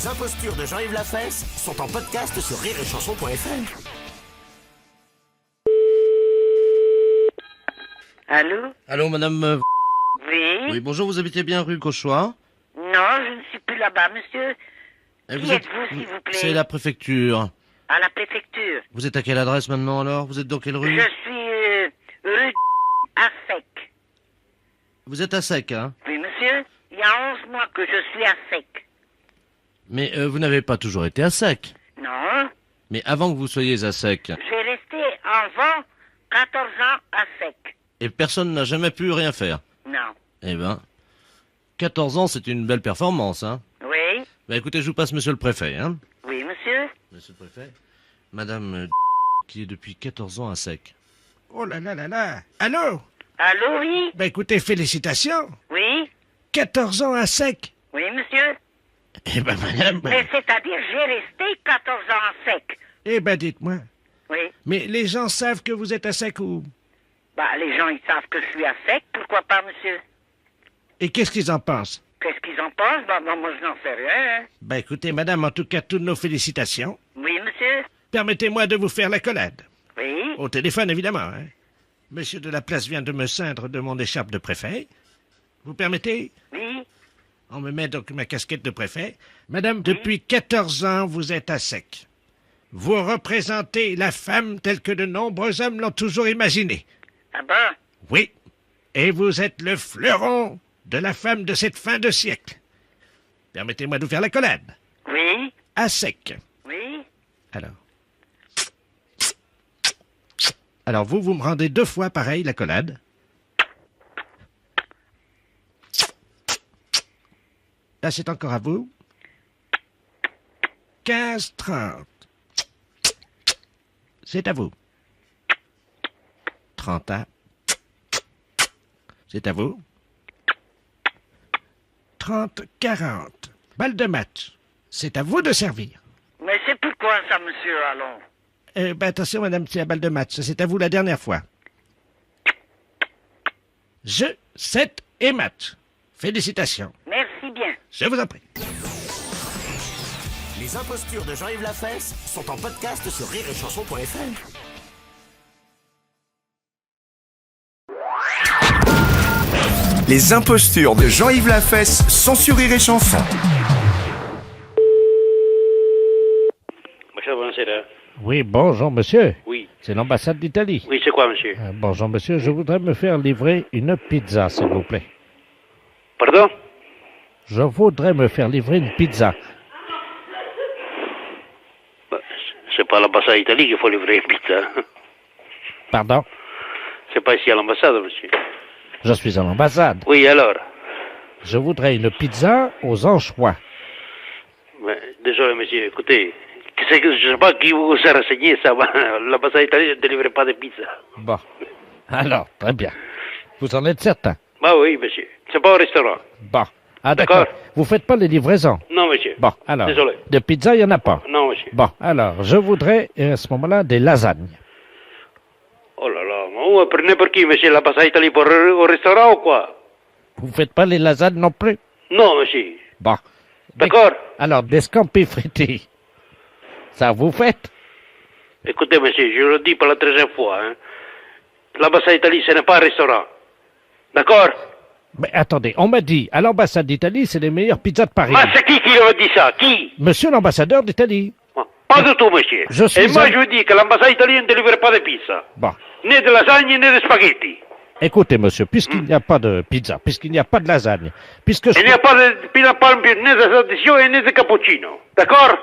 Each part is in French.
Les impostures de Jean-Yves Lafesse sont en podcast sur rireetchanson.fr. Allô? Allô, madame. Oui? Oui, bonjour, vous habitez bien rue Cauchois? Non, je ne suis plus là-bas, monsieur. Et Qui êtes-vous, s'il vous plaît? C'est la préfecture. À la préfecture. Vous êtes à quelle adresse maintenant alors? Vous êtes dans quelle rue? Je suis rue à Sec. Vous êtes à Sec, hein? Oui, monsieur. Il y a 11 mois que je suis à Sec. Mais vous n'avez pas toujours été à Sec. Non. Mais avant que vous soyez à Sec, J'ai resté avant 14 ans à Sec. et personne n'a jamais pu rien faire. Non. Eh ben, 14 ans, c'est une belle performance, hein? Oui? Bah écoutez, je vous passe monsieur le préfet, hein? Oui, monsieur? Monsieur le préfet, madame qui est depuis 14 ans à Sec. Oh là là là là. Allô? Allô, oui? Ben écoutez, félicitations. Oui? 14 ans à Sec. Oui, monsieur? Eh ben madame. Mais c'est-à-dire, j'ai resté 14 ans à Sec. Eh ben dites-moi. Oui? Mais les gens savent que vous êtes à Sec ou... Bah, les gens, ils savent que je suis à Sec. Pourquoi pas, monsieur? Et qu'est-ce qu'ils en pensent? Qu'est-ce qu'ils en pensent? Bah, moi, je n'en sais rien, hein. Ben écoutez, madame, en tout cas, toutes nos félicitations. Oui, monsieur? Permettez-moi de vous faire l'accolade. Oui? Au téléphone, évidemment, hein. Monsieur de la Place vient de me ceindre de mon écharpe de préfet. Vous permettez? Oui? On me met donc ma casquette de préfet. Madame, depuis 14 ans, vous êtes à Sec. Vous représentez la femme telle que de nombreux hommes l'ont toujours imaginée. Ah bon? Oui. Et vous êtes le fleuron de la femme de cette fin de siècle. Permettez-moi de vous faire l'accolade. Oui? À Sec. Oui? Alors vous me rendez 2 fois pareil l'accolade. Là, c'est encore à vous. 15-30. C'est à vous. 30 ans. C'est à vous. 30-40. Balle de match. C'est à vous de servir. Mais c'est pourquoi ça, monsieur, allons? Attention, madame, c'est la balle de match. C'est à vous la dernière fois. Jeu, 7 et match. Félicitations. Merci bien. Je vous en prie. Les impostures de Jean-Yves Lafesse sont en podcast sur rireetchanson.fr. Les impostures de Jean-Yves Lafesse sont sur Rire et Chanson. Monsieur, buonasera. Oui, bonjour, monsieur. Oui. C'est l'ambassade d'Italie. Oui, c'est quoi, monsieur? Bonjour, monsieur. Je voudrais me faire livrer une pizza, s'il vous plaît. Pardon? Je voudrais me faire livrer une pizza. Bah, c'est pas à l'ambassade d'Italie qu'il faut livrer une pizza. Pardon? C'est pas ici à l'ambassade, monsieur. Je suis à l'ambassade. Oui, alors? Je voudrais une pizza aux anchois. Mais, désolé, monsieur, écoutez, c'est que je sais pas qui vous a renseigné ça. L'ambassade d'Italie ne délivre pas de pizza. Bon. Alors, très bien. Vous en êtes certain? Bah oui, monsieur. C'est pas au restaurant. Bon. Ah, d'accord. D'accord. Vous faites pas les livraisons? Non, monsieur. Bon, alors. Désolé. De pizza, il n'y en a pas? Non, monsieur. Bon, alors, je voudrais, à ce moment-là, des lasagnes. Oh là là, vous me prenez pour qui, monsieur? L'ambassade d'Italie pour au restaurant ou quoi? Vous faites pas les lasagnes non plus? Non, monsieur. Bon. D'accord. Alors, des scampi fritti. Ça vous faites? Écoutez, monsieur, je le dis pour la 13e fois, hein. L'ambassade d'Italie, ce n'est pas un restaurant. D'accord? Mais attendez, on m'a dit, à l'ambassade d'Italie, c'est les meilleures pizzas de Paris. Mais c'est qui m'a dit ça? Qui? Monsieur l'ambassadeur d'Italie. Pas du tout, monsieur. Je suis Et moi, un- je vous dis que l'ambassade italienne ne délivre pas de pizza. Bon. Ni de lasagne, ni de spaghetti. Écoutez, monsieur, puisqu'il n'y a pas de pizza, puisqu'il n'y a pas de lasagne, puisque je... Il n'y a pas de pizza palme, ni de tradition et ni de cappuccino. D'accord?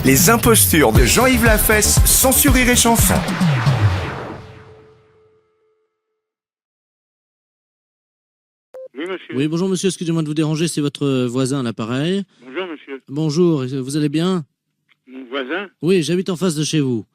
Les impostures de Jean-Yves Lafesse sont sur Rire et Chanson. Oui, monsieur. Oui, bonjour monsieur, excusez-moi de vous déranger, c'est votre voisin à l'appareil. Bonjour, monsieur. Bonjour, vous allez bien? Mon voisin? Oui, j'habite en face de chez vous.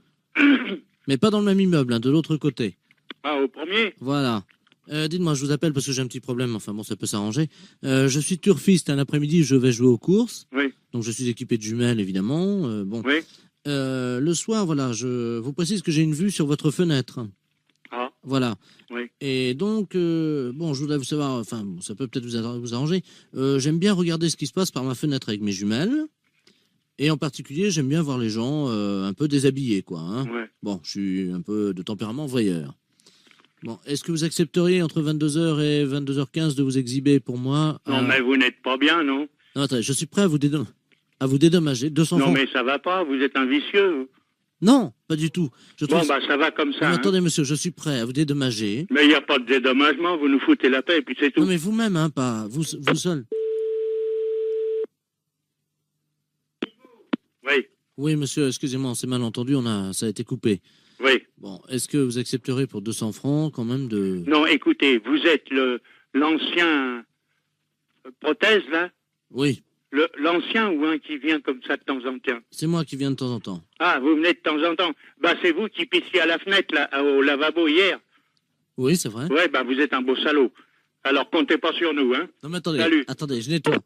Mais pas dans le même immeuble, hein, de l'autre côté. Ah, au premier? Voilà. Dites-moi, je vous appelle parce que j'ai un petit problème, enfin bon, ça peut s'arranger. Je suis turfiste, un après-midi, je vais jouer aux courses. Oui. Donc je suis équipé de jumelles, évidemment. Bon. Oui. Le soir, voilà, je vous précise que j'ai une vue sur votre fenêtre. Ah. Voilà. Oui. Et donc, bon, je voudrais vous savoir, enfin, bon, ça peut peut-être vous arranger. J'aime bien regarder ce qui se passe par ma fenêtre avec mes jumelles. Et en particulier, j'aime bien voir les gens un peu déshabillés, quoi. Hein. Ouais. Bon, je suis un peu de tempérament voyeur. Bon, est-ce que vous accepteriez entre 22h et 22h15 de vous exhiber pour moi Non, mais vous n'êtes pas bien, non? Non, attendez, je suis prêt à vous dédommager. 200 Non, francs. mais ça va pas, vous êtes un vicieux. Vous. Non, pas du tout. Je trouve... Bon, bah, ça va comme ça. Non, mais hein. attendez, monsieur, je suis prêt à vous dédommager. Mais il n'y a pas de dédommagement, vous nous foutez la paix, et puis c'est tout. Non, mais vous-même, hein, pas vous seul. Oui, Oui, monsieur, excusez-moi, c'est mal entendu, ça a été coupé. oui. Bon, est-ce que vous accepterez pour 200 francs quand même de... Non, écoutez, vous êtes l'ancien prothèse, là? Oui, L'ancien ou un qui vient comme ça de temps en temps? c'est moi qui viens de temps en temps. Ah, vous venez de temps en temps. Bah, c'est vous qui pissiez à la fenêtre, là, au lavabo hier. Oui, c'est vrai. Ouais, bah, vous êtes un beau salaud. Alors, comptez pas sur nous, hein. Non, mais attendez, Salut. attendez, je nettoie.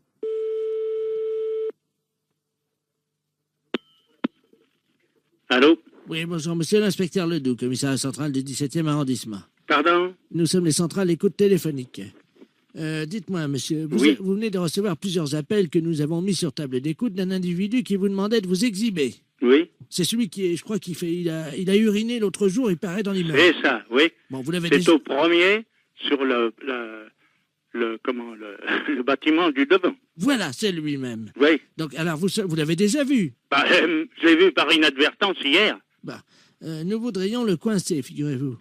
Allô? Oui, bonjour, monsieur l'inspecteur Ledoux, commissaire central du 17e arrondissement. Pardon? Nous sommes les centrales écoute téléphonique. Dites-moi, monsieur, Oui. vous venez de recevoir plusieurs appels que nous avons mis sur table d'écoute d'un individu qui vous demandait de vous exhiber. Oui? C'est celui qui est, je crois il a uriné l'autre jour, il paraît dans l'immeuble. C'est ça, oui. Bon, vous l'avez C'est déjà... au premier, sur le bâtiment du devant. Voilà, c'est lui-même. Oui. Donc, alors, vous l'avez déjà vu. Bah, je l'ai vu par inadvertance hier. Bah, nous voudrions le coincer, figurez-vous.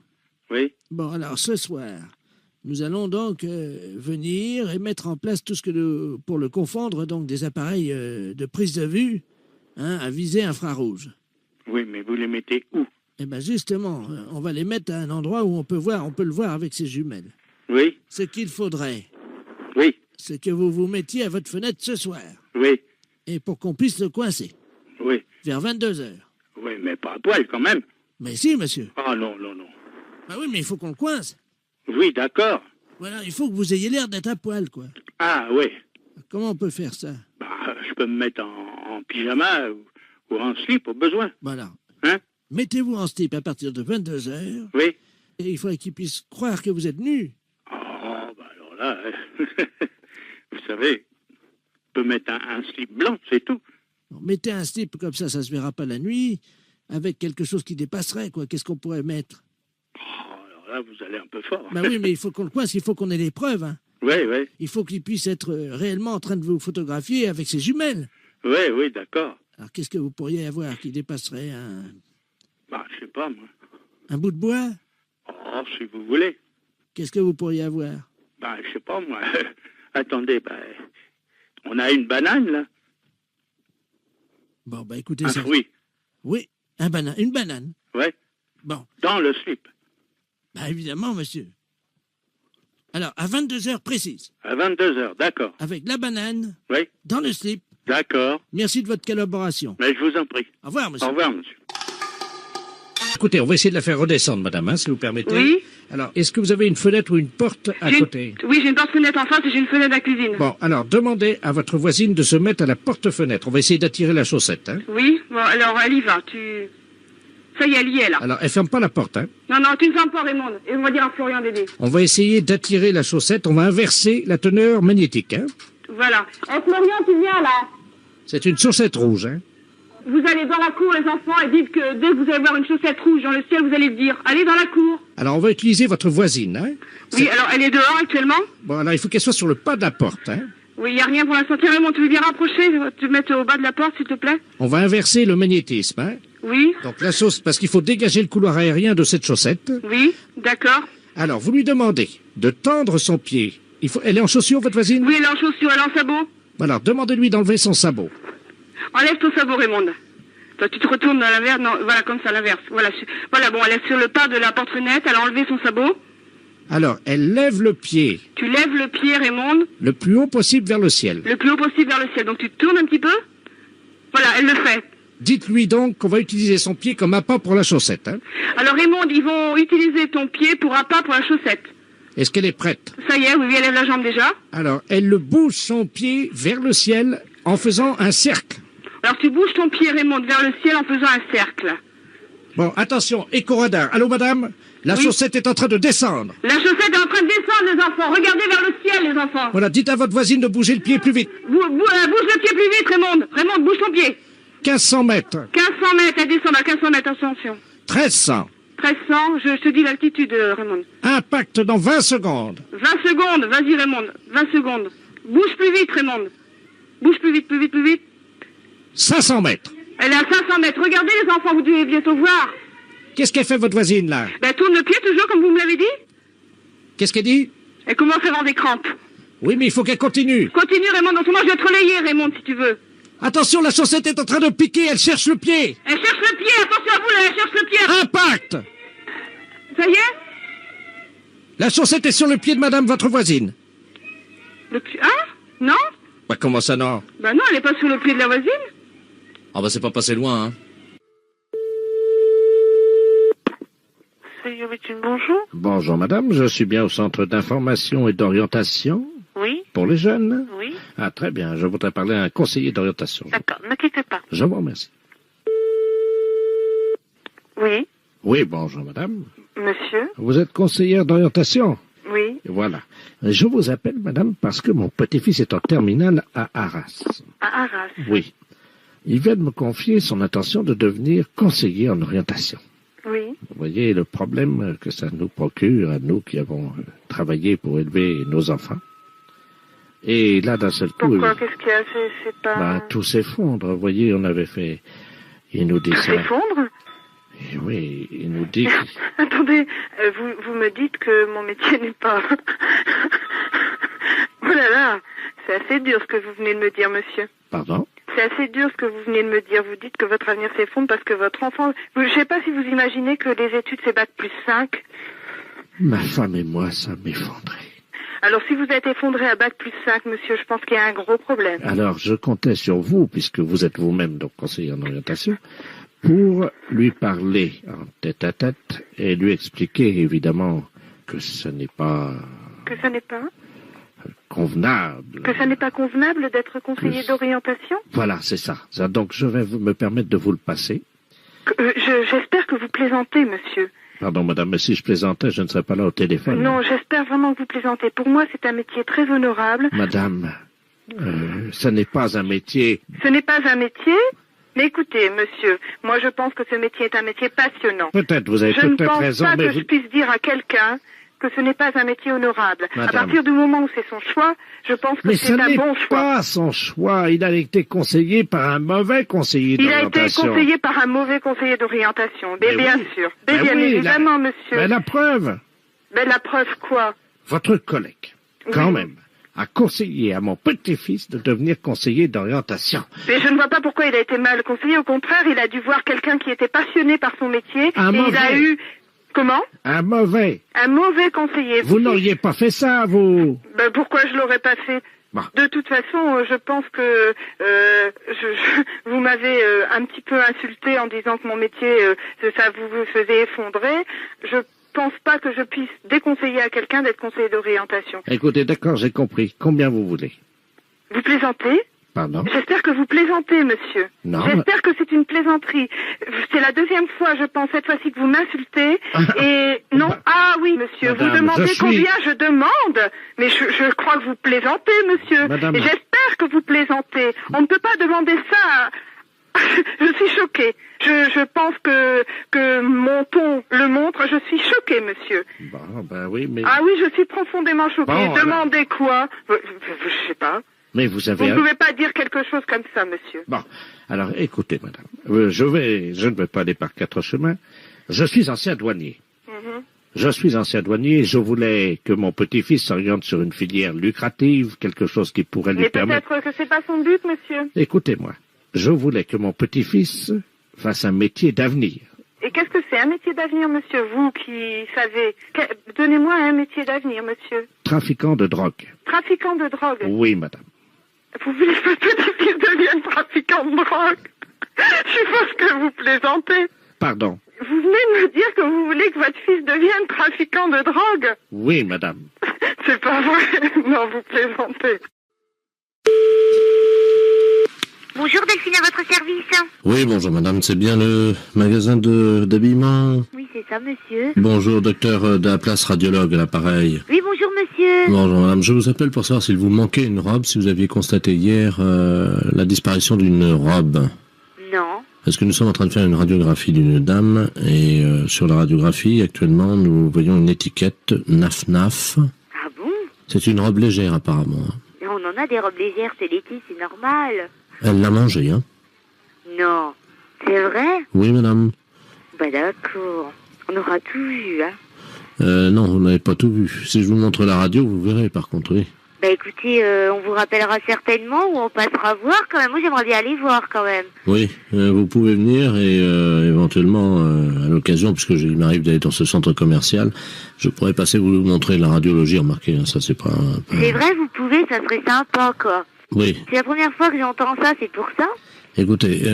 Oui. Bon, alors, ce soir, nous allons donc venir et mettre en place tout ce que pour le confondre, donc des appareils de prise de vue, hein, à visée infrarouge. Oui, mais vous les mettez où? Eh bien, justement, on va les mettre à un endroit où on peut le voir avec ses jumelles. Oui. Ce qu'il faudrait, Oui. c'est que vous vous mettiez à votre fenêtre ce soir, Oui. et pour qu'on puisse le coincer, Oui. vers 22h. Oui, mais pas à poil quand même. Mais si, monsieur. Ah non, non, non. Bah oui, mais il faut qu'on le coince. Oui, d'accord. Voilà, il faut que vous ayez l'air d'être à poil, quoi. Ah oui. Comment on peut faire ça? Bah, je peux me mettre en pyjama ou en slip au besoin. Voilà. Hein? Mettez-vous en slip à partir de 22h, Oui. et il faudrait qu'il puisse croire que vous êtes nu. Oh, bah alors là, vous savez, je peux mettre un slip blanc, c'est tout. Bon, mettez un slip comme ça se verra pas la nuit, avec quelque chose qui dépasserait, quoi. Qu'est-ce qu'on pourrait mettre? Oh, alors là, vous allez un peu fort. Bah oui, mais il faut qu'on le coince, il faut qu'on ait les preuves, hein. Oui, oui. Il faut qu'il puisse être réellement en train de vous photographier avec ses jumelles. Oui, oui, d'accord. Alors, qu'est-ce que vous pourriez avoir qui dépasserait Bah, je sais pas, moi. un bout de bois? Oh, si vous voulez. Qu'est-ce que vous pourriez avoir? Bah, je sais pas, moi. Attendez, bah, on a une banane, là. Bon, bah écoutez, Un ça... fruit. Oui, une banane. Ouais. Bon, Dans le slip. bah évidemment, monsieur. Alors, à 22h précises, À 22h, d'accord. avec la banane, Oui, dans le slip. d'accord. Merci de votre collaboration. Mais je vous en prie. Au revoir, monsieur. Au revoir, monsieur. Écoutez, on va essayer de la faire redescendre, madame, hein, si vous permettez. Oui. Alors, est-ce que vous avez une fenêtre ou une porte à côté? Oui, j'ai une porte-fenêtre en face et j'ai une fenêtre à la cuisine. Bon, alors, demandez à votre voisine de se mettre à la porte-fenêtre. On va essayer d'attirer la chaussette, hein. Oui, bon, alors elle y va. Ça y est, elle y est, là. Alors, elle ferme pas la porte, hein. Non, non, tu ne fermes pas, Raymond. Et on va dire à Florian d'aider. On va essayer d'attirer la chaussette. On va inverser la teneur magnétique, hein. Voilà. Florian, tu viens, là. C'est une chaussette rouge, hein. Vous allez dans la cour, les enfants, et dites que dès que vous allez voir une chaussette rouge dans le ciel, vous allez le dire. Allez dans la cour. Alors, on va utiliser votre voisine, hein. Oui, alors elle est dehors actuellement. Bon, alors, il faut qu'elle soit sur le pas de la porte, hein. Oui, il n'y a rien pour l'instant. Tiens, Raymond, tu veux bien rapprocher, te mettre au bas de la porte, s'il te plaît? On va inverser le magnétisme, hein. Oui, Donc, la sauce, parce qu'il faut dégager le couloir aérien de cette chaussette. oui, d'accord. Alors, vous lui demandez de tendre son pied. Elle est en chaussure, votre voisine? Oui, elle est en chaussure, elle est en sabot. Alors, demandez-lui d'enlever son sabot. Enlève ton sabot, Raymond. Toi, tu te retournes à l'inverse. Non, voilà, comme ça, à l'inverse. Voilà, voilà, bon, elle est sur le pas de la porte-fenêtre, elle a enlevé son sabot. Alors, elle lève le pied Tu lèves le pied, Raymond, le plus haut possible vers le ciel. le plus haut possible vers le ciel. Donc tu te tournes un petit peu. Voilà, elle le fait. Dites-lui donc qu'on va utiliser son pied comme appât pour la chaussette, hein. Alors, Raymond, ils vont utiliser ton pied pour appât pour la chaussette. Est-ce qu'elle est prête? Ça y est, oui, elle lève la jambe déjà. Alors, elle le bouge son pied vers le ciel en faisant un cercle. Alors, tu bouges ton pied, Raymond, vers le ciel en faisant un cercle. Bon, attention, éco-radar. Allô, madame? La chaussette est en train de descendre. La chaussette est en train de descendre, les enfants. Regardez vers le ciel, les enfants. Voilà, dites à votre voisine de bouger le pied plus vite. Bouge le pied plus vite, Raymond. Raymond, bouge ton pied. 1500 mètres. 1500 mètres, elle descend à 1500 mètres, attention. 1300. 1300, je te dis l'altitude, Raymond. Impact dans 20 secondes. 20 secondes, vas-y, Raymond. 20 secondes. Bouge plus vite, Raymond. Bouge plus vite, plus vite, plus vite. 500 mètres. Elle est à 500 mètres. Regardez, les enfants, vous devez bientôt voir. Qu'est-ce qu'elle fait, votre voisine, là? Ben, tourne le pied toujours, comme vous me l'avez dit. Qu'est-ce qu'elle dit? Elle commence à avoir des crampes. Oui, mais il faut qu'elle continue. Continue, Raymond. Autrement, je vais te relayer, Raymond, si tu veux. Attention, la chaussette est en train de piquer, elle cherche le pied. Elle cherche le pied. Attention à vous, là, elle cherche le pied. Impact. Ça y est? La chaussette est sur le pied de madame, votre voisine. Le pied... Hein? Non? Bah, comment ça, non? Ben non, elle est pas sur le pied de la voisine. Ah bah c'est pas passé loin, hein. Bonjour. Bonjour, madame, je suis bien au centre d'information et d'orientation Oui, pour les jeunes. oui. Ah, très bien, je voudrais parler à un conseiller d'orientation. D'accord, ne quittez pas. Je vous remercie. Oui, Oui, bonjour, madame. monsieur. Vous êtes conseillère d'orientation? Oui. Voilà. Je vous appelle, madame, parce que mon petit-fils est en terminale à Arras. À Arras. Oui. Il vient de me confier son intention de devenir conseiller en orientation. Oui. Vous voyez le problème que ça nous procure à nous qui avons travaillé pour élever nos enfants. Et là, d'un seul coup, Pourquoi? Qu'est-ce qu'il y a? C'est pas... tout s'effondre. Vous voyez, on avait fait... Il nous dit Tout ça. s'effondre? Et oui, il nous dit... Attendez, vous me dites que mon métier n'est pas... Oh là là, c'est assez dur ce que vous venez de me dire, monsieur. Pardon? C'est assez dur ce que vous venez de me dire. Vous dites que votre avenir s'effondre parce que votre enfant... Je ne sais pas si vous imaginez que les études, c'est bac plus 5. Ma femme et moi sommes effondrés. Alors si vous êtes effondré à bac plus 5, monsieur, je pense qu'il y a un gros problème. Alors, je comptais sur vous, puisque vous êtes vous-même donc conseiller en orientation, pour lui parler en tête-à-tête et lui expliquer, évidemment, que ce n'est pas Que ça n'est pas... convenable. Que ça n'est pas convenable d'être conseiller d'orientation? Voilà, c'est ça. Donc, je vais me permettre de vous le passer. J'espère que vous plaisantez, monsieur. Pardon, madame, mais si je plaisantais, je ne serais pas là au téléphone. Non, j'espère vraiment que vous plaisantez. Pour moi, c'est un métier très honorable. Madame, ce n'est pas un métier... Ce n'est pas un métier? Mais écoutez, monsieur, moi je pense que ce métier est un métier passionnant. Peut-être, vous avez Je ne peut-être pense raison, pas mais que je puisse dire à quelqu'un que ce n'est pas un métier honorable. Madame. À partir du moment où c'est son choix, je pense que Mais ce c'est un n'est bon choix. pas son choix. Il a été conseillé par un mauvais conseiller Il a été d'orientation. conseillé par un mauvais conseiller d'orientation. Mais Mais bien oui. sûr. Mais Mais bien oui, évidemment, monsieur. Mais la preuve, Mais la preuve quoi? votre collègue, quand Oui. même, a conseillé à mon petit-fils de devenir conseiller d'orientation. Mais je ne vois pas pourquoi il a été mal conseillé. Au contraire, il a dû voir quelqu'un qui était passionné par son métier. Un et il a mauvais. eu... Comment? Un mauvais. Un mauvais conseiller. Vous n'auriez pas fait ça, vous. Ben, pourquoi je l'aurais pas fait? Bon. De toute façon, je pense que vous m'avez un petit peu insulté en disant que mon métier, ça vous faisait effondrer. Je pense pas que je puisse déconseiller à quelqu'un d'être conseiller d'orientation. Écoutez, d'accord, j'ai compris. Combien vous voulez? Vous plaisantez? Pardon? J'espère que vous plaisantez, monsieur. Non. J'espère que c'est une plaisanterie. C'est la deuxième fois, je pense, cette fois-ci que vous m'insultez. Et non, ah oui, monsieur, Madame, vous demandez je suis- combien je demande. Mais je crois que vous plaisantez, monsieur. Madame. Et j'espère que vous plaisantez. On ne peut pas demander ça. Je suis choquée. Je pense que mon ton le montre. Je suis choquée, monsieur. Bon, ben oui, mais... Ah oui, je suis profondément choquée. Bon, alors. Demandez quoi? Je sais pas. Mais vous Vous avez... ne pouvez pas dire quelque chose comme ça, monsieur. Bon, alors écoutez, madame, je ne vais pas aller par quatre chemins. Je suis ancien douanier. Mhm. Je suis ancien douanier et je voulais que mon petit-fils s'oriente sur une filière lucrative, quelque chose qui pourrait lui Mais permettre... peut-être que c'est pas son but, monsieur. Écoutez-moi, je voulais que mon petit-fils fasse un métier d'avenir. Et qu'est-ce que c'est un métier d'avenir, monsieur? Vous qui savez. Donnez-moi un métier d'avenir, monsieur. Trafiquant de drogue. Trafiquant de drogue. Oui, madame. Vous voulez que votre petit-fils devienne trafiquant de drogue? Je suppose que vous plaisantez. Pardon. Vous venez de me dire que vous voulez que votre fils devienne trafiquant de drogue? Oui, madame. C'est pas vrai. Non, vous plaisantez. Bonjour Delphine, à votre service. Oui, bonjour madame, c'est bien le magasin d'habillement? Oui, c'est ça, monsieur. Bonjour, docteur de la place radiologue à l'appareil. Oui, bonjour monsieur. Bonjour madame, je vous appelle pour savoir s'il vous manquait une robe, si vous aviez constaté hier la disparition d'une robe. Non. Parce que nous sommes en train de faire une radiographie d'une dame, et sur la radiographie, actuellement, nous voyons une étiquette NAF-NAF. Ah bon? C'est une robe légère apparemment. On en a des robes légères, c'est l'été, c'est normal. Elle l'a mangée, hein? Non. C'est vrai? Oui madame. Bah d'accord. On aura tout vu, hein. Non, vous n'avez pas tout vu. Si je vous montre la radio, vous verrez par contre, oui. Bah écoutez, on vous rappellera certainement ou on passera voir quand même. Moi j'aimerais bien aller voir quand même. Oui, vous pouvez venir et éventuellement, à l'occasion, puisque il m'arrive d'aller dans ce centre commercial, je pourrais passer vous montrer la radiologie, remarquez, hein, ça c'est pas... C'est vrai, vous pouvez, ça serait sympa quoi. Oui. C'est la première fois que j'entends ça, c'est pour ça? Écoutez,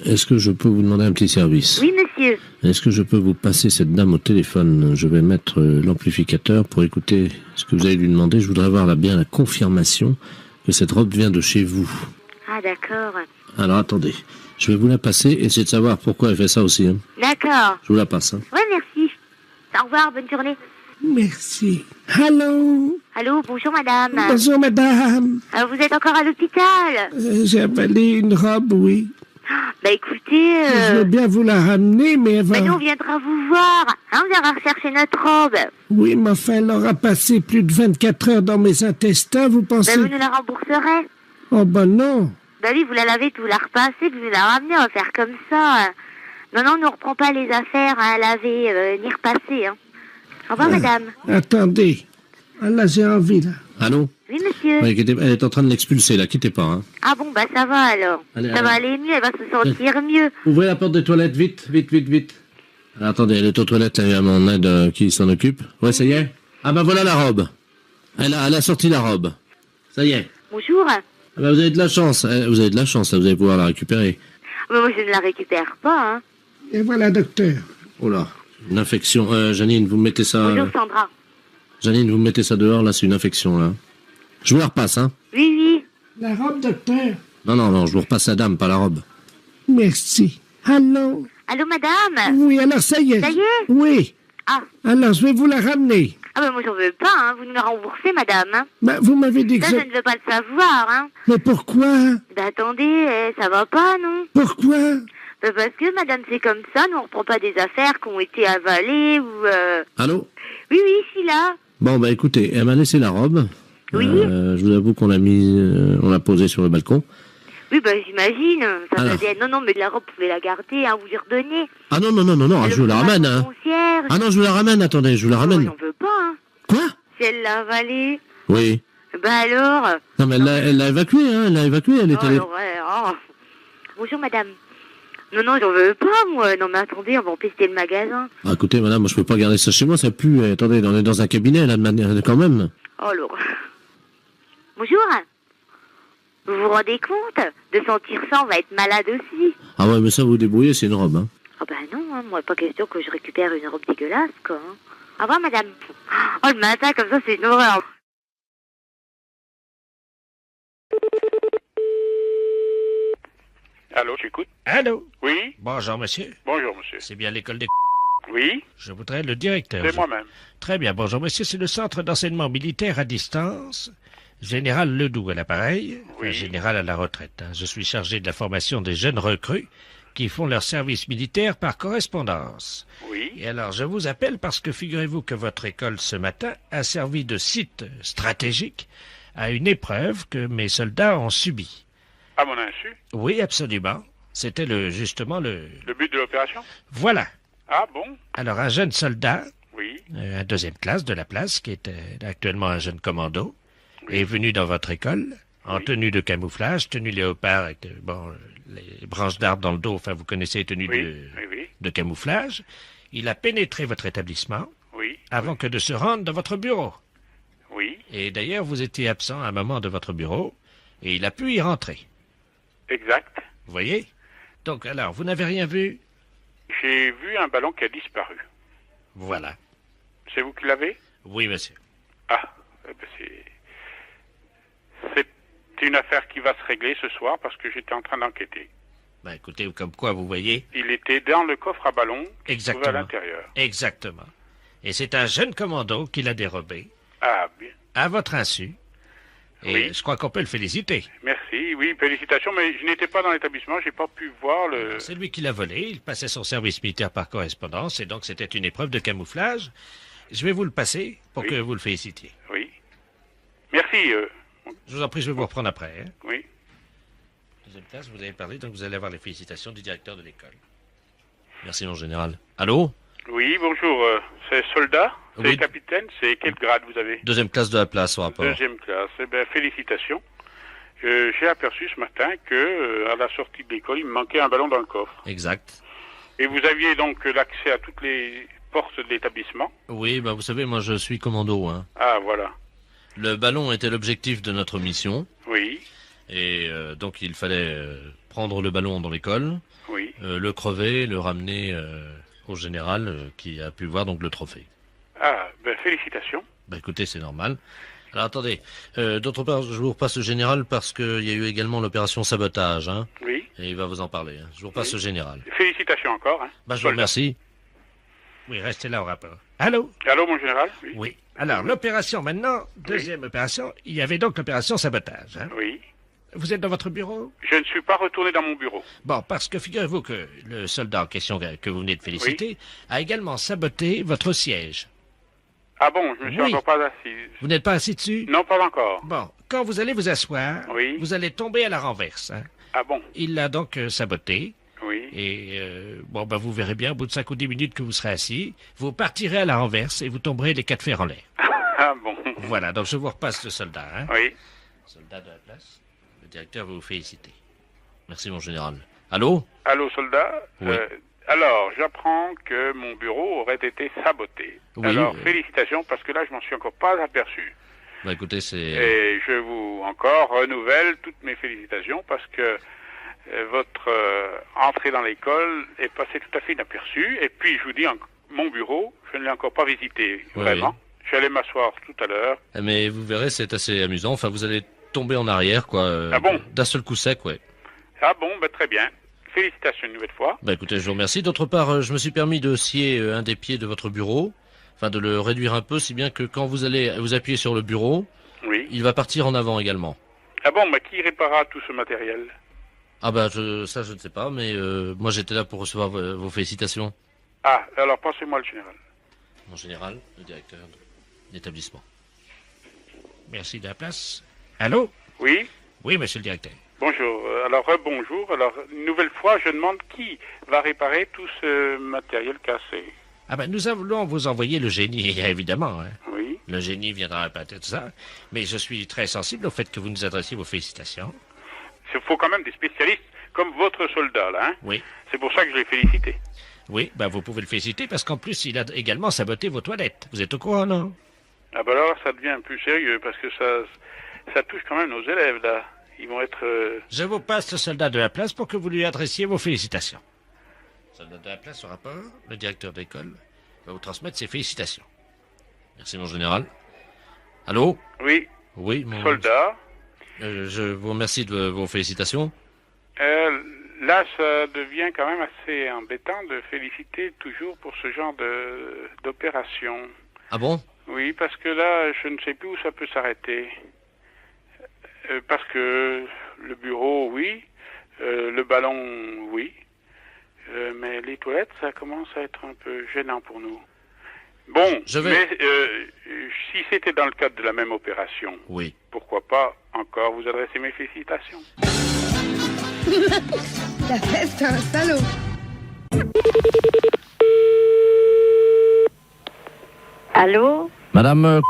est-ce que je peux vous demander un petit service? Oui monsieur. Est-ce que je peux vous passer cette dame au téléphone? Je vais mettre l'amplificateur pour écouter ce que vous allez lui demander. Je voudrais avoir bien la confirmation que cette robe vient de chez vous. Ah d'accord. Alors attendez, je vais vous la passer, essayez de savoir pourquoi elle fait ça aussi. Hein. D'accord. Je vous la passe. Hein. Ouais, merci. Au revoir, bonne journée. Merci. Allô? Allô, bonjour madame. Bonjour madame. Vous êtes encore à l'hôpital? J'ai avalé une robe, oui. Bah écoutez... Je veux bien vous la ramener, mais elle va... Bah nous, on viendra vous voir. Hein, on viendra rechercher notre robe. Oui, mais enfin, elle aura passé plus de 24 heures dans mes intestins, vous pensez... Bah vous nous la rembourserez. Oh ben non. Bah oui, vous la lavez, vous la repassez, puis vous nous la ramenez, on va faire comme ça. Non, non, on ne reprend pas les affaires à laver ni repasser. Hein. Au revoir madame. Attendez. Ah là, j'ai envie, là. Allô? Oui monsieur. Ouais, elle est en train de l'expulser, là, quittez pas. Hein. Ah bon, bah ça va alors. Allez, ça va aller mieux, elle va se sentir mieux. Ouvrez la porte des toilettes, vite, vite, vite, vite. Alors, attendez, elle est aux toilettes, là, il y a mon aide qui s'en occupe. Ouais, ça y est? Ah ben voilà la robe. Elle a sorti la robe. Ça y est. Bonjour. Ah ben, vous avez de la chance, vous avez de la chance, là, vous allez pouvoir la récupérer. Mais moi je ne la récupère pas, hein. Et voilà, docteur. Oh là, une infection. Janine, vous mettez ça... Bonjour Sandra. Janine, vous mettez ça dehors, là, c'est une infection, là. Je vous la repasse, hein? Oui, oui. La robe, docteur. Non, je vous repasse la dame, pas la robe. Merci. Allô? Allô madame? Oui, alors ça y est. Ça y est? Oui. Ah. Alors, je vais vous la ramener. Ah ben moi j'en veux pas, hein. Vous nous la remboursez madame. Hein. Ben, vous m'avez dit que... Ça, je ne veux pas le savoir, hein. Mais pourquoi? Ben attendez, ça va pas, non? Pourquoi? Ben parce que madame, c'est comme ça, nous on reprend pas des affaires qui ont été avalées ou... Allô? Oui, je suis là. Bon, bah écoutez, elle m'a laissé la robe. Oui. Je vous avoue qu'on l'a on l'a posée sur le balcon. Oui, ben j'imagine. Ça Alors. veut dire, non, mais de la robe, vous pouvez la garder, hein, vous lui redonnez. Ah non, je vous la ramène, hein. Ah non, je vous la ramène, attendez, je vous la ramène. J'en veux pas, hein. Quoi? Si elle l'a avalée. Oui. Ben alors... Non, mais elle l'a évacuée, hein, elle est Oh, allée... l'horreur, oh. Bonjour madame. Non, j'en veux pas, moi. Non, mais attendez, on va empester le magasin. Ah, écoutez, madame, moi, je peux pas garder ça chez moi, ça pue. Attendez, on est dans un cabinet, là, de manière, quand même. Oh, l'horreur. Bonjour. Vous vous rendez compte? De sentir ça, on va être malade aussi. Ah ouais, mais ça, vous débrouillez, c'est une robe, hein. Oh ben non, hein, moi, pas question que je récupère une robe dégueulasse, quoi. Hein. Au revoir, madame. Oh, le matin, comme ça, c'est une horreur. Allô, j'écoute. Allô? Oui, Bonjour, monsieur. bonjour, monsieur. C'est bien l'école des... Oui, Je voudrais le directeur. c'est moi-même. Très bien, bonjour, monsieur. C'est le centre d'enseignement militaire à distance. Général Ledoux à l'appareil. Oui. Un général à la retraite. Hein. Je suis chargé de la formation des jeunes recrues qui font leur service militaire par correspondance. Oui, Et alors, je vous appelle parce que figurez-vous que votre école ce matin a servi de site stratégique à une épreuve que mes soldats ont subie. à mon insu. Oui, absolument. C'était justement le... Le but de l'opération? Voilà. Ah bon? Alors, un jeune soldat, Oui, un deuxième classe de la place, qui est actuellement un jeune commando, est venu dans votre école en tenue de camouflage, tenue léopard avec les branches d'arbre dans le dos, enfin vous connaissez les tenues oui, oui, de camouflage. Il a pénétré votre établissement oui, avant que de se rendre dans votre bureau. oui, Et d'ailleurs, vous étiez absent à un moment de votre bureau et il a pu y rentrer. exact. Vous voyez? Donc alors, vous n'avez rien vu? J'ai vu un ballon qui a disparu. Voilà. C'est vous qui l'avez? Oui, monsieur. Ah, eh ben c'est c'est une affaire qui va se régler ce soir parce que j'étais en train d'enquêter. Ben écoutez, comme quoi, vous voyez. Il était dans le coffre à ballon qui se trouvait à Exactement. l'intérieur. Exactement. Et c'est un jeune commando qui l'a dérobé, Ah, bien. à votre insu. Et Oui. je crois qu'on peut le féliciter. Merci, oui, félicitations, mais je n'étais pas dans l'établissement, j'ai pas pu voir le... C'est lui qui l'a volé, il passait son service militaire par correspondance, et donc c'était une épreuve de camouflage. Je vais vous le passer pour Oui. que vous le félicitiez. Oui. Merci, Je vous en prie, je vais vous reprendre après. Hein. oui. Deuxième classe, vous avez parlé, donc vous allez avoir les félicitations du directeur de l'école. Merci, mon général. Allô? Oui, bonjour, c'est soldat, c'est Oui. capitaine, c'est quel grade vous avez? Deuxième classe de la place au rapport. Deuxième classe, eh bien, félicitations. J'ai aperçu ce matin que, à la sortie de l'école, il me manquait un ballon dans le coffre. Exact. Et vous aviez donc l'accès à toutes les portes de l'établissement? Oui, bah vous savez, moi je suis commando. Hein. Ah, voilà. Le ballon était l'objectif de notre mission, Oui, et donc il fallait prendre le ballon dans l'école, oui. le crever, le ramener au général qui a pu voir donc le trophée. Ah, ben, félicitations. Bah écoutez, c'est normal. Alors attendez, d'autre part, je vous repasse le général parce qu'il y a eu également l'opération sabotage, hein, Oui. et il va vous en parler. Hein. Je vous repasse le général. Félicitations encore, hein. Bah je vous Soldat. remercie. Oui, restez là au rapport. Allô? Allô, mon général? Oui. Oui. Alors, l'opération maintenant, deuxième opération, il y avait donc l'opération sabotage. Hein? Oui. Vous êtes dans votre bureau? Je ne suis pas retourné dans mon bureau. Bon, parce que figurez-vous que le soldat en question que vous venez de féliciter a également saboté votre siège. Ah bon, je me suis Oui. encore pas assis. Vous n'êtes pas assis dessus? Non, pas encore. Bon, quand vous allez vous asseoir, Oui. vous allez tomber à la renverse. Hein? Ah bon? Il l'a donc saboté. Oui. Et bon, ben, vous verrez bien, au bout de 5 ou 10 minutes que vous serez assis, vous partirez à la renverse et vous tomberez les quatre fers en l'air. Ah bon? Voilà, donc je vous repasse le soldat. Hein? Oui. Soldat de la place, le directeur va vous féliciter. Merci, mon général. Allô? Allô, soldat? Oui. Alors, j'apprends que mon bureau aurait été saboté. Oui, Alors, félicitations, parce que là, je m'en suis encore pas aperçu. Bah écoutez, c'est... Et je vous encore renouvelle toutes mes félicitations, parce que votre entrée dans l'école est passée tout à fait inaperçue. Et puis, je vous dis, mon bureau, je ne l'ai encore pas visité, Oui, vraiment. oui. J'allais m'asseoir tout à l'heure. Mais vous verrez, c'est assez amusant. Enfin, vous allez tomber en arrière, quoi. Ah bon? D'un seul coup sec, ouais. Ah bon, ben, très bien. Félicitations une nouvelle fois. Bah écoutez, je vous remercie. D'autre part, je me suis permis de scier un des pieds de votre bureau, enfin de le réduire un peu, si bien que quand vous allez vous appuyer sur le bureau, Oui. il va partir en avant également. Ah bon, mais qui réparera tout ce matériel? Ah bah ça je ne sais pas, mais moi j'étais là pour recevoir vos félicitations. Ah, alors passez-moi le général. Mon général, le directeur de l'établissement. Merci de la place. Allô? Oui. Oui, monsieur le directeur. Bonjour. Alors, bonjour. Alors, une nouvelle fois, je demande qui va réparer tout ce matériel cassé. Ah ben, nous allons vous envoyer le génie, évidemment. Hein. Oui. Le génie viendra réparer tout ça. Mais je suis très sensible au fait que vous nous adressiez vos félicitations. Il faut quand même des spécialistes comme votre soldat, là. Hein. Oui. C'est pour ça que je l'ai félicité. Oui, ben vous pouvez le féliciter parce qu'en plus, il a également saboté vos toilettes. Vous êtes au courant, non? Ah ben alors, ça devient un peu sérieux parce que ça touche quand même nos élèves, là. Ils vont être... Je vous passe le soldat de la place pour que vous lui adressiez vos félicitations. Soldat de la place au rapport, le directeur d'école va vous transmettre ses félicitations. Merci mon général. Allô? Oui. Oui, mon Soldat. Je vous remercie de vos félicitations. Là, ça devient quand même assez embêtant de féliciter toujours pour ce genre d'opération. Ah bon? Oui, parce que là, je ne sais plus où ça peut s'arrêter. Parce que le bureau, oui. Le ballon, oui. Mais les toilettes, ça commence à être un peu gênant pour nous. Bon, mais si c'était dans le cadre de la même opération, oui. Pourquoi pas encore vous adresser mes félicitations. La fête, c'est un salaud. Allô? Madame...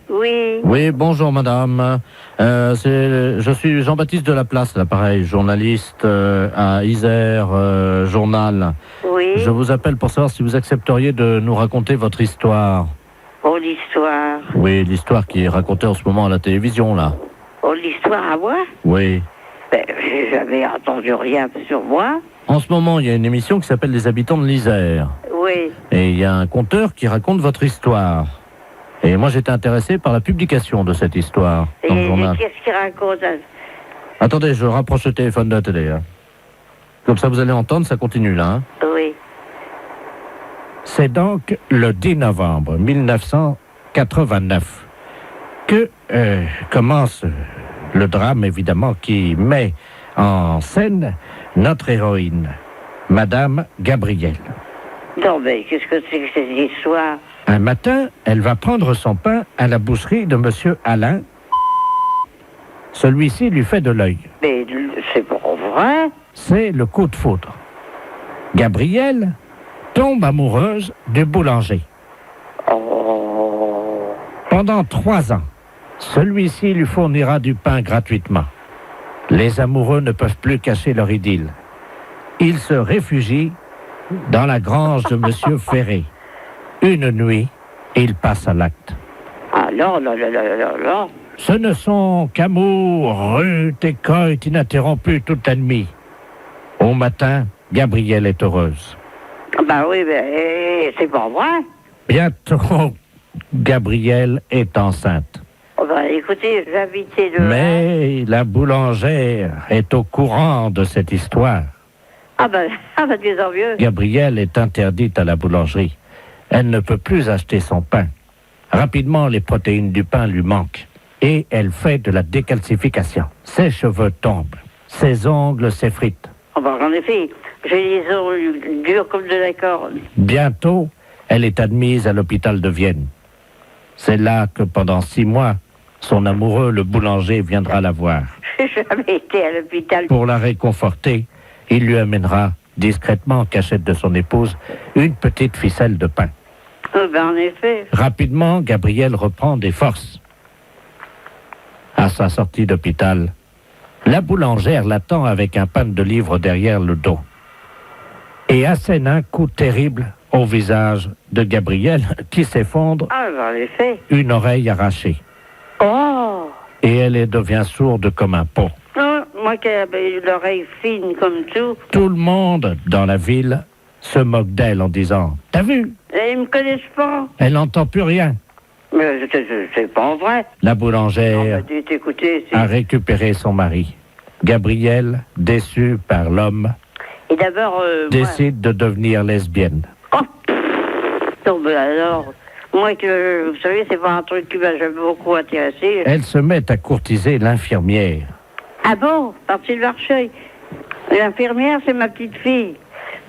Oui. Oui, bonjour madame. Je suis Jean-Baptiste de la Place, l'appareil, journaliste à Isère Journal. Oui. Je vous appelle pour savoir si vous accepteriez de nous raconter votre histoire. Oh, l'histoire. Oui, l'histoire qui est racontée en ce moment à la télévision, là. Oh, l'histoire à moi? Oui. Ben, j'ai jamais entendu rien sur moi. En ce moment, il y a une émission qui s'appelle Les Habitants de l'Isère. Oui. Et il y a un conteur qui raconte votre histoire. Et moi, j'étais intéressé par la publication de cette histoire dans le journal. Et qu'est-ce qu'il raconte? Attendez, je rapproche le téléphone de la télé. Hein. Comme ça, vous allez entendre, ça continue là. Hein. Oui. C'est donc le 10 novembre 1989 que commence le drame, évidemment, qui met en scène notre héroïne, Madame Gabrielle. Non, mais qu'est-ce que c'est que cette histoire? Un matin, elle va prendre son pain à la boucherie de Monsieur Alain. Celui-ci lui fait de l'œil. Mais c'est pas vrai. C'est le coup de foudre. Gabrielle tombe amoureuse du boulanger. Oh. Pendant 3 ans, celui-ci lui fournira du pain gratuitement. Les amoureux ne peuvent plus cacher leur idylle. Ils se réfugient dans la grange de Monsieur Ferré. Une nuit, ils passent à l'acte. Ah non. Ce ne sont qu'amour, rut et coït ininterrompu toute la nuit. Au matin, Gabrielle est heureuse. Bah oui, mais c'est pas vrai. Bientôt, Gabrielle est enceinte. Oh bah écoutez, j'habitais de... Mais la boulangère est au courant de cette histoire. Ah bah tant mieux. Gabrielle est interdite à la boulangerie. Elle ne peut plus acheter son pain. Rapidement, les protéines du pain lui manquent. Et elle fait de la décalcification. Ses cheveux tombent. Ses ongles s'effritent. Oh bah en effet, j'ai les ongles durs comme de la corde. Bientôt, elle est admise à l'hôpital de Vienne. C'est là que pendant 6 mois, son amoureux, le boulanger, viendra la voir. J'ai jamais été à l'hôpital. Pour la réconforter, il lui amènera, discrètement en cachette de son épouse, une petite ficelle de pain. Oh ben en effet. Rapidement, Gabrielle reprend des forces. À sa sortie d'hôpital, la boulangère l'attend avec un pain de livre derrière le dos et assène un coup terrible au visage de Gabrielle qui s'effondre, Ah ben en effet. une oreille arrachée. Oh. Et elle devient sourde comme un pot. Non, moi qui avais l'oreille fine comme tout. Tout le monde dans la ville se moque d'elle en disant « T'as vu ? Et ils me connaissent pas. Elle n'entend plus rien. » Mais c'est pas vrai. La boulangère Dites, écoutez, a récupéré son mari. Gabrielle, déçue par l'homme, Et d'abord, décide de devenir lesbienne. non, mais alors, moi que, vous savez, c'est pas un truc qui m'a jamais beaucoup intéressé. Elle se met à courtiser l'infirmière. Ah bon, partie de Marcheuil. L'infirmière, c'est ma petite fille.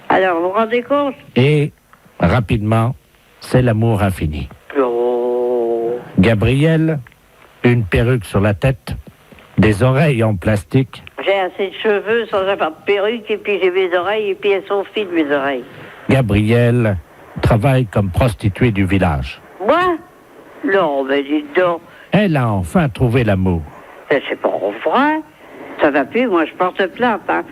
Alors, vous vous rendez compte? Et, rapidement, c'est l'amour infini. Oh. Gabrielle, une perruque sur la tête, des oreilles en plastique. J'ai assez de cheveux sans avoir de perruque, et puis j'ai mes oreilles, et puis elles sont fines, mes oreilles. Gabrielle travaille comme prostituée du village. Moi? Non, mais dites donc. Elle a enfin trouvé l'amour. Mais c'est pas vrai. Ça va plus, moi je porte plainte, hein.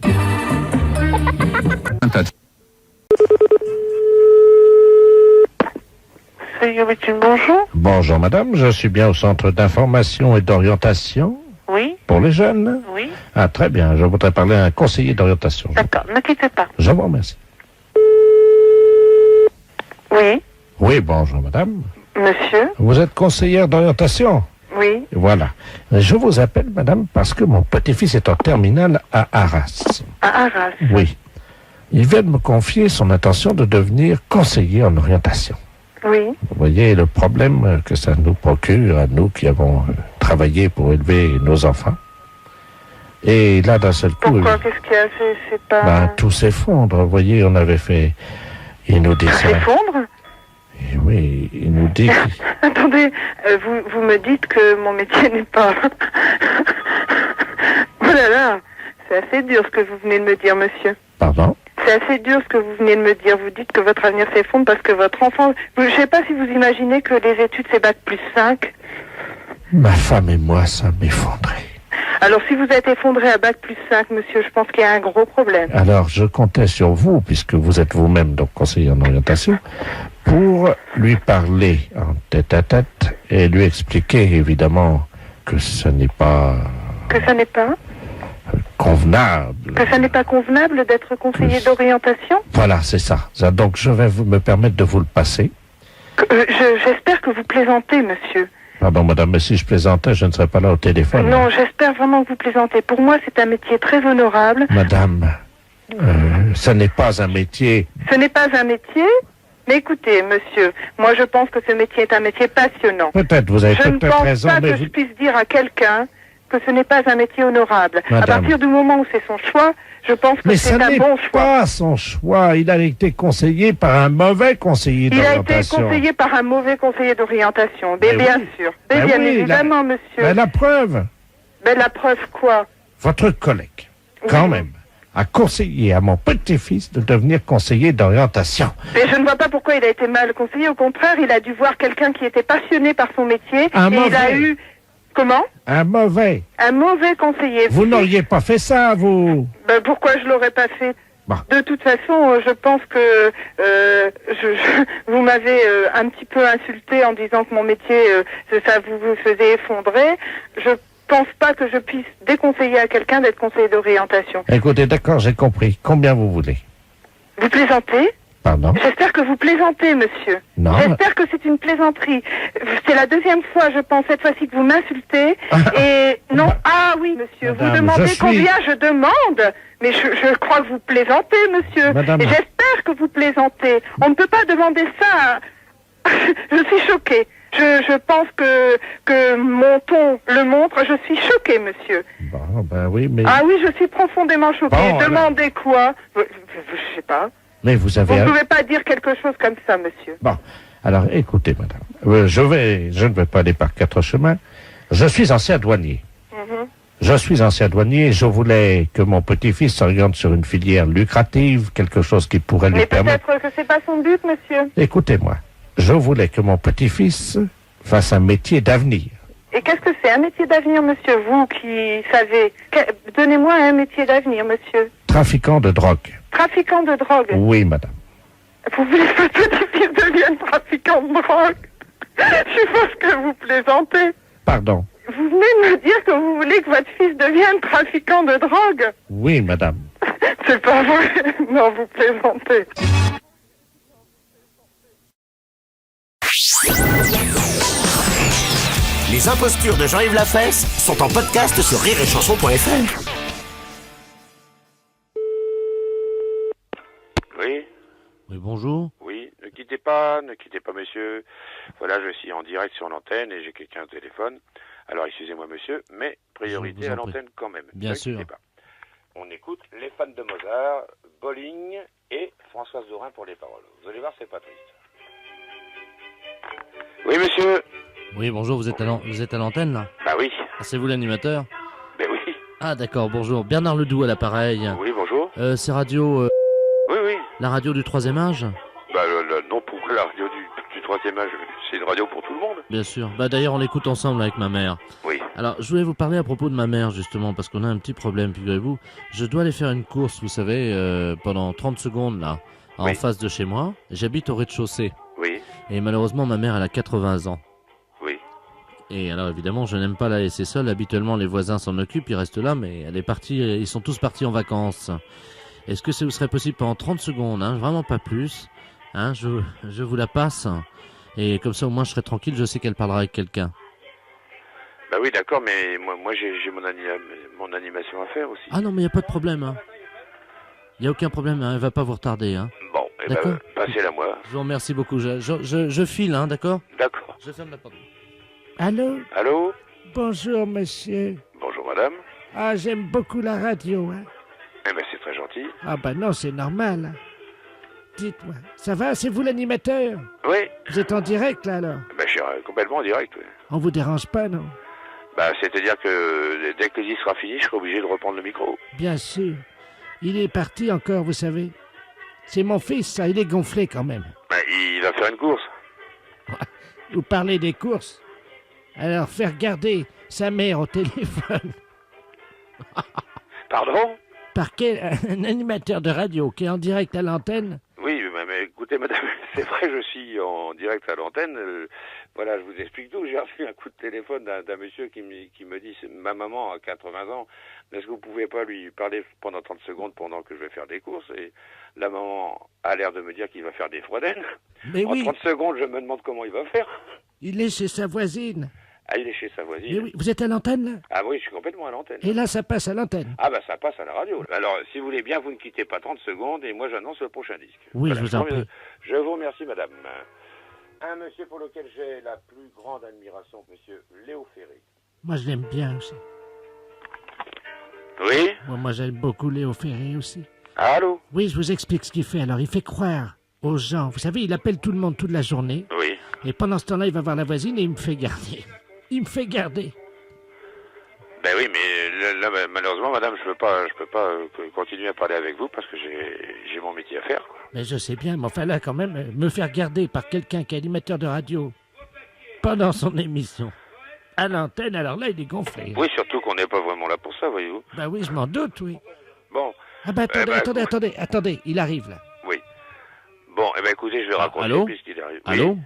Bonjour. Bonjour madame, je suis bien au centre d'information et d'orientation Oui. pour les jeunes. Oui. Ah très bien, je voudrais parler à un conseiller d'orientation. D'accord, ne quittez pas. Je vous remercie. Oui. Oui, bonjour madame. Monsieur. Vous êtes conseillère d'orientation? Oui. Voilà. Je vous appelle madame parce que mon petit-fils est en terminale à Arras. À Arras. Oui. Il vient de me confier son intention de devenir conseiller en orientation. Oui. Vous voyez le problème que ça nous procure à nous qui avons travaillé pour élever nos enfants. Et là, d'un seul coup... Pourquoi? Qu'est-ce qu'il y a? C'est pas... Ben, tout s'effondre. Vous voyez, on avait fait... Il nous dit ça. S'effondre? Et oui, il nous dit... Attendez, vous me dites que mon métier n'est pas... Oh là là, c'est assez dur ce que vous venez de me dire, monsieur. Pardon? C'est assez dur ce que vous venez de me dire. Vous dites que votre avenir s'effondre parce que votre enfant... Je ne sais pas si vous imaginez que les études, c'est bac plus 5. Ma femme et moi, ça m'effondrait. Alors, si vous êtes effondré à bac plus 5, monsieur, je pense qu'il y a un gros problème. Alors, je comptais sur vous, puisque vous êtes vous-même donc conseiller en orientation, pour lui parler en tête-à-tête et lui expliquer, évidemment, que ce n'est pas... Que ça n'est pas convenable. Que ça n'est pas convenable d'être conseiller d'orientation? Voilà, c'est ça. Donc, je vais me permettre de vous le passer. J'espère que vous plaisantez, monsieur. Pardon, madame, mais si je plaisantais, je ne serais pas là au téléphone. Non, j'espère vraiment que vous plaisantez. Pour moi, c'est un métier très honorable. Madame, ça n'est pas un métier. Ce n'est pas un métier, mais écoutez, monsieur, moi je pense que ce métier est un métier passionnant. Peut-être, vous avez peut-être raison, Je ne pense pas mais que je puisse dire à quelqu'un que ce n'est pas un métier honorable. Madame. À partir du moment où c'est son choix, je pense que Mais c'est ça un n'est bon choix. pas son choix. Il a été conseillé par un mauvais conseiller Il a été d'orientation. conseillé par un mauvais conseiller d'orientation. Mais Mais bien oui. sûr. Ben Mais bien oui, évidemment, monsieur. Mais la preuve, Ben, la preuve quoi? votre collègue, quand même, a conseillé à mon petit-fils de devenir conseiller d'orientation. Mais je ne vois pas pourquoi il a été mal conseillé. Au contraire, il a dû voir quelqu'un qui était passionné par son métier. Un et il a mauvais. eu... Comment? Un mauvais. Un mauvais conseiller. Vous n'auriez pas fait ça, vous. Ben, pourquoi je l'aurais pas fait? Bon. De toute façon, je pense que vous m'avez un petit peu insulté en disant que mon métier, ça vous faisait effondrer. Je pense pas que je puisse déconseiller à quelqu'un d'être conseiller d'orientation. Écoutez, d'accord, j'ai compris. Combien vous voulez? Vous plaisantez? Pardon? J'espère que vous plaisantez, monsieur. Non. J'espère que c'est une plaisanterie. C'est la deuxième fois, je pense, cette fois-ci que vous m'insultez. Et non, ah oui, monsieur, Madame, vous demandez je suis- combien je demande. Mais je crois que vous plaisantez, monsieur. Madame. Et j'espère que vous plaisantez. On ne peut pas demander ça. Je suis choquée. Je pense que mon ton le montre. Je suis choquée, monsieur. Bon, ben oui, mais... Ah oui, je suis profondément choquée. Bon, alors- Demandez quoi? Je sais pas. Mais vous Vous avez... ne pouvez pas dire quelque chose comme ça, monsieur. Bon, alors écoutez, madame. Je ne vais pas aller par quatre chemins. Je suis ancien douanier. Mhm. Je suis ancien douanier et je voulais que mon petit-fils s'oriente sur une filière lucrative, quelque chose qui pourrait lui Mais permettre... peut-être que c'est pas son but, monsieur. Écoutez-moi, je voulais que mon petit-fils fasse un métier d'avenir. Et qu'est-ce que c'est un métier d'avenir, monsieur? Vous qui savez. Donnez-moi un métier d'avenir, monsieur. Trafiquant de drogue. Trafiquant de drogue. Oui, madame. Vous voulez que votre petit-fils devienne trafiquant de drogue? Je suppose que vous plaisantez. Pardon. Vous venez de me dire que vous voulez que votre fils devienne trafiquant de drogue? Oui, madame. C'est pas vrai. Non, vous plaisantez. Les impostures de Jean-Yves Lafesse sont en podcast sur rireetchanson.fr. Oui, Oui, bonjour. oui, ne quittez pas, monsieur. Voilà, je suis en direct sur l'antenne et j'ai quelqu'un au téléphone. Alors, excusez-moi, monsieur, mais priorité Je vous à en prie. l'antenne quand même. Bien Ne sûr. quittez pas. On écoute les fans de Mozart, Bolling et Françoise Dorin pour les paroles. Vous allez voir, c'est pas triste. Oui, monsieur. Oui, bonjour, vous êtes à l'antenne, là? Bah oui. Ah, c'est vous l'animateur? Ben oui. Ah, d'accord, bonjour. Bernard Ledoux à l'appareil. Oui, bonjour. C'est radio... Oui, oui. La radio du 3e âge? Bah non, pourquoi la radio du 3e âge? C'est une radio pour tout le monde. Bien sûr. Bah d'ailleurs, on l'écoute ensemble avec ma mère. Oui. Alors, je voulais vous parler à propos de ma mère, justement, parce qu'on a un petit problème, figurez-vous. Je dois aller faire une course, vous savez, pendant 30 secondes, là, en Oui. face de chez moi. J'habite au rez-de-chaussée. Oui. Et malheureusement, ma mère, elle a 80 ans. Oui. Et alors, évidemment, je n'aime pas la laisser seule. Habituellement, les voisins s'en occupent, ils restent là, mais elle est partie, ils sont tous partis en vacances. Est-ce que ce serait possible pendant 30 secondes, hein, vraiment pas plus, hein, je vous la passe, et comme ça, au moins, je serai tranquille, je sais qu'elle parlera avec quelqu'un. Bah oui, d'accord, mais moi j'ai mon animation à faire aussi. Ah non, mais il n'y a pas de problème. Hein. Il n'y a aucun problème, hein, elle va pas vous retarder. Hein. Bon, eh D'accord. ben, passez-la moi. Je vous remercie beaucoup. Je file, hein, d'accord? D'accord. Je ferme la porte. Allô? Allô? Bonjour, monsieur. Bonjour, madame. Ah, j'aime beaucoup la radio, hein. Eh ben, c'est très gentil. Ah, ben non, c'est normal. Dites-moi, ça va? C'est vous l'animateur? Oui. Vous êtes en direct, là, alors? Ben, je suis complètement en direct, oui. On vous dérange pas, non? Bah, c'est-à-dire que dès que le disque sera fini, je serai obligé de reprendre le micro. Bien sûr. Il est parti encore, vous savez. C'est mon fils, ça, il est gonflé quand même. Ben, il va faire une course. Vous parlez des courses. Alors, faire garder sa mère au téléphone. Pardon? Par quel un animateur de radio qui est en direct à l'antenne? Oui, mais écoutez, madame, c'est vrai, je suis en direct à l'antenne. Voilà, je vous explique tout. J'ai reçu un coup de téléphone d'un monsieur qui me dit, ma maman a 80 ans, est-ce que vous pouvez pas lui parler pendant 30 secondes pendant que je vais faire des courses? Et la maman a l'air de me dire qu'il va faire des froidaines. Mais en oui. 30 secondes, je me demande comment il va faire. Il est chez sa voisine. Elle est chez sa voisine. Mais oui, vous êtes à l'antenne, là? Ah oui, je suis complètement à l'antenne. Et là, ça passe à l'antenne. Ah bah ça passe à la radio. Alors, si vous voulez bien, vous ne quittez pas 30 secondes et moi j'annonce le prochain disque. Oui, je vous en prie. Je vous remercie, madame. Un monsieur pour lequel j'ai la plus grande admiration, monsieur Léo Ferré. Moi, je l'aime bien aussi. Oui? Moi, j'aime beaucoup Léo Ferré aussi. Allô? Oui, je vous explique ce qu'il fait. Alors, il fait croire aux gens. Vous savez, il appelle tout le monde toute la journée. Oui. Et pendant ce temps-là, il va voir la voisine et il me fait garder. Il me fait garder. Ben oui, mais là, malheureusement, madame, je peux pas continuer à parler avec vous parce que j'ai mon métier à faire, quoi. Mais je sais bien, mais enfin là, quand même, me faire garder par quelqu'un qui est animateur de radio pendant son émission à l'antenne, alors là, il est gonflé. Oui, surtout qu'on n'est pas vraiment là pour ça, voyez-vous. Ben oui, je m'en doute, oui. Bon. Ah ben attendez, il arrive là. Oui. Bon, eh ben écoutez, je vais raconter allô puisqu'il arrive. Oui. Allô?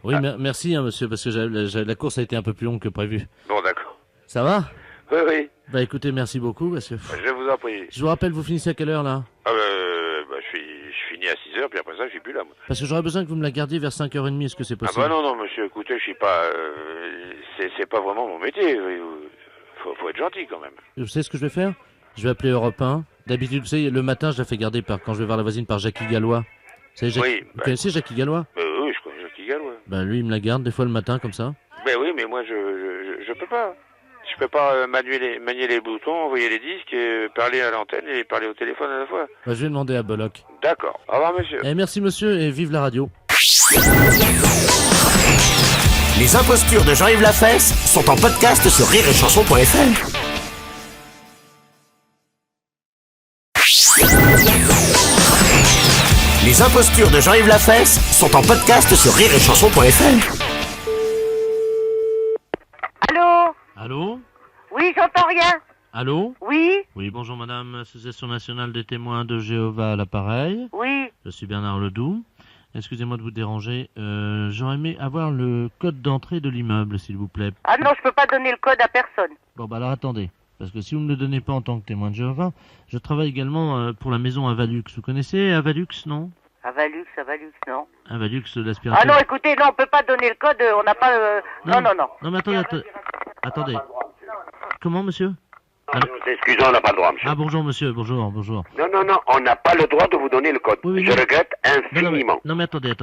Oui, merci, hein, monsieur, parce que la course a été un peu plus longue que prévu. Bon, d'accord. Ça va? Oui, oui. Bah écoutez, merci beaucoup, parce que... Je vous en prie. Je vous rappelle, vous finissez à quelle heure, là? Je finis à 6h, puis après ça, je suis plus là, moi. Parce que j'aurais besoin que vous me la gardiez vers 5h30, est-ce que c'est possible? Ah bah non, monsieur, écoutez, je suis pas... c'est pas vraiment mon métier. Faut être gentil, quand même. Vous savez ce que je vais faire? Je vais appeler Europe 1. D'habitude, vous savez, le matin, je la fais garder quand je vais voir la voisine par Jackie Gallois. Vous savez, Oui, vous connaissez Jackie Gallois? Oui, je connais Jackie Gallois. Ben lui, il me la garde des fois le matin, comme ça. Ben oui, mais moi, je peux pas. Je peux pas manier les boutons, envoyer les disques, et parler à l'antenne et parler au téléphone à la fois. Ben, je vais demander à Bollock. D'accord. Au revoir, monsieur. Et merci, monsieur, et vive la radio. Les impostures de Jean-Yves Lafesse sont en podcast sur rireetchanson.fr. Les impostures de Jean-Yves Lafesse sont en podcast sur rireetchanson.fr. Allô? Allô? Oui, j'entends rien. Allô? Oui? Oui, bonjour madame, Association nationale des témoins de Jéhovah à l'appareil. Oui. Je suis Bernard Ledoux. Excusez-moi de vous déranger. J'aurais aimé avoir le code d'entrée de l'immeuble, s'il vous plaît. Ah non, je peux pas donner le code à personne. Bon, bah alors attendez. Parce que si vous ne me le donnez pas en tant que témoin de Jéhovah, je travaille également pour la maison Avalux. Vous connaissez Avalux, non? Avalux, non. Avalux, l'aspirateur. Ah non, écoutez, non, on peut pas donner le code, on n'a pas... Non. Non, mais attendez. Comment, monsieur? Excusez, on n'a pas le droit, monsieur. Ah, bonjour, monsieur, bonjour. Non, on n'a pas le droit de vous donner le code. Oui, je regrette infiniment. Non, mais attendez.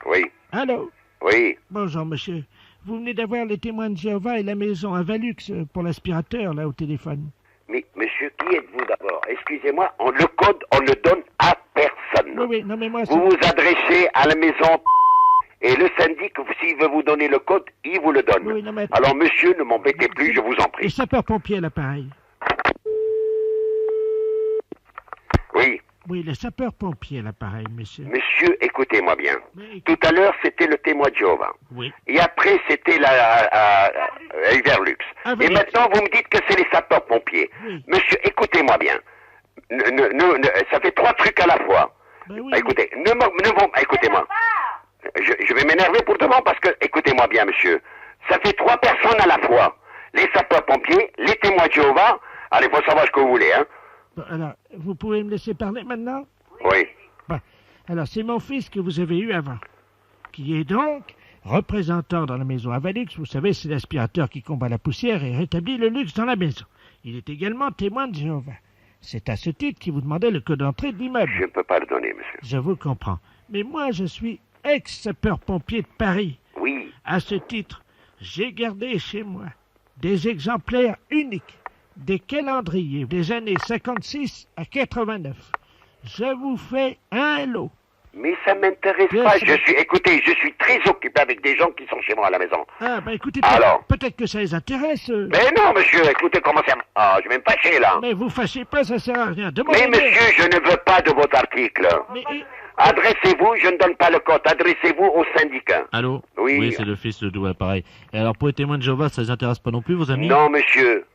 Oui. Allô? Oui. Bonjour, monsieur. Vous venez d'avoir les témoins de Jéhovah et la maison Avalux pour l'aspirateur, là, au téléphone. Mais, monsieur, qui êtes-vous d'abord? Excusez-moi, le code, on le donne à personne. Oui, non, mais moi... Vous vous adressez à la maison et le syndic, s'il veut vous donner le code, il vous le donne. Oui, non, mais... Alors, monsieur, ne m'embêtez plus, je vous en Les prie. sapeurs-pompiers à l'appareil. Oui. Oui, les sapeurs-pompiers à l'appareil, monsieur. Monsieur, écoutez-moi bien. Tout à l'heure, c'était le témoin de Jéhovah. Oui. Et après, c'était la Everlux. Et maintenant, vous me dites que c'est les sapeurs-pompiers. Oui. Monsieur, écoutez-moi bien. Ça fait 3 trucs à la fois. Écoutez, écoutez-moi. Je vais m'énerver pour demain parce que, écoutez-moi bien, monsieur. Ça fait 3 personnes à la fois. Les sapeurs-pompiers, les témoins de Jéhovah. Allez, faut savoir ce que vous voulez, hein. Bon, alors, vous pouvez me laisser parler maintenant? Oui. Bon, alors c'est mon fils que vous avez eu avant, qui est donc représentant dans la maison Avalux. Vous savez, c'est l'aspirateur qui combat la poussière et rétablit le luxe dans la maison. Il est également témoin de Jéhovah. C'est à ce titre qu'il vous demandait le code d'entrée de l'immeuble. Je ne peux pas le donner, monsieur. Je vous comprends. Mais moi, je suis ex-sapeur-pompier de Paris. Oui. À ce titre, j'ai gardé chez moi des exemplaires uniques des calendriers des années 56 à 89. Je vous fais un lot. Mais ça m'intéresse pas. Écoutez, je suis très occupé avec des gens qui sont chez moi à la maison. Ah, bah écoutez, alors, peut-être que ça les intéresse. Mais non, monsieur, écoutez comment ça... Ah, je vais me fâcher, là. Mais vous fâchez pas, ça sert à rien. Mais monsieur, je ne veux pas de votre article. Mais... Adressez-vous, je ne donne pas le code, adressez-vous au syndicat. Allô? Oui. C'est le fils de Doua, pareil. Et alors, pour les témoins de Jéhovah, ça les intéresse pas non plus, vos amis? Non, monsieur.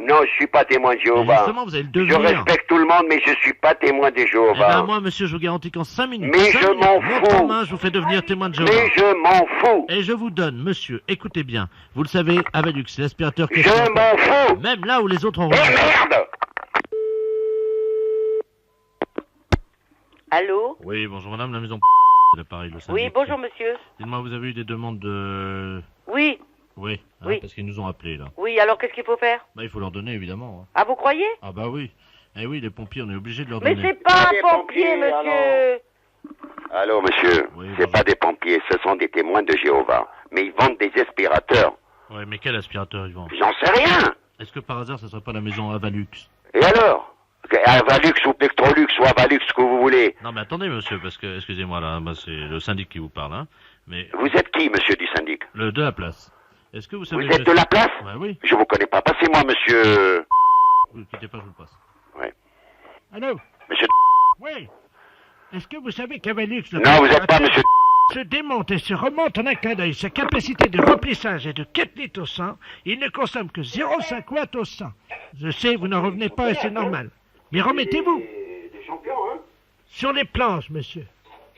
Non, je suis pas témoin de Jéhovah. Justement, vous allez le devenir. Je respecte tout le monde, mais je suis pas témoin de Jéhovah. Eh ben, moi, monsieur, je vous garantis qu'en 5 minutes. Mais je m'en fous. Main, je vous fais devenir témoin de Jéhovah. Mais je m'en fous. Et je vous donne, monsieur, écoutez bien. Vous le savez, Avalux, c'est l'aspirateur que... Je m'en fous. Même là où les autres ont... merde! Allô? Oui, bonjour madame, la maison... l'appareil, le syndic. Oui, bonjour monsieur. Dites-moi, vous avez eu des demandes de... Oui. Oui, hein, Oui. parce qu'ils nous ont appelés, là. Oui, alors qu'est-ce qu'il faut faire? Bah, il faut leur donner, évidemment. Hein. Ah, vous croyez? Ah bah oui. Eh oui, les pompiers, on est obligé de leur Mais donner. c'est pas un pompier, monsieur. Allô, monsieur, c'est pas des pompiers, ce sont des témoins de Jéhovah. Mais ils vendent des aspirateurs. Ouais, mais quel aspirateur ils vendent? J'en sais rien. Est-ce que par hasard, ça serait pas la maison Avalux? Et alors? Avalux ou Pectrolux ou Avalux, ce que vous voulez. Non, mais attendez, monsieur, parce que, excusez-moi, là, bah, c'est le syndic qui vous parle, hein. Mais... Vous êtes qui, monsieur du syndic? Le de la place. Est-ce que vous savez... Vous êtes de la place? Ouais, oui. Je vous connais pas. Passez-moi, monsieur... Vous ne quittez pas, je vous le passe. Ouais. Allô? Monsieur... Oui. Est-ce que vous savez qu'Avalux... Non, vous n'êtes pas monsieur... se démonte et se remonte en un clin d'œil. Sa capacité de remplissage est de 4 litres au 100. Il ne consomme que 0,5 watts au 100. Je sais, vous n'en revenez pas et c'est normal. Mais remettez-vous. Des champions, hein? Sur les planches, monsieur,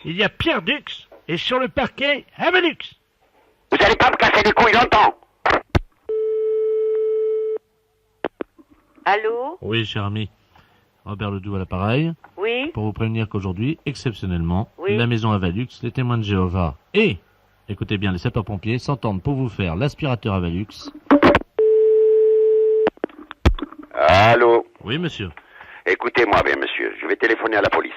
il y a Pierre Dux et sur le parquet, Avalux. Vous allez pas me casser les couilles longtemps. Allô? Oui, cher ami. Robert Ledoux à l'appareil. Oui? Pour vous prévenir qu'aujourd'hui, exceptionnellement, Oui. la maison Avalux, les témoins de Jéhovah et, écoutez bien, les sapeurs-pompiers s'entendent pour vous faire l'aspirateur Avalux. Allô? Oui, monsieur. Écoutez-moi bien, monsieur. Je vais téléphoner à la police.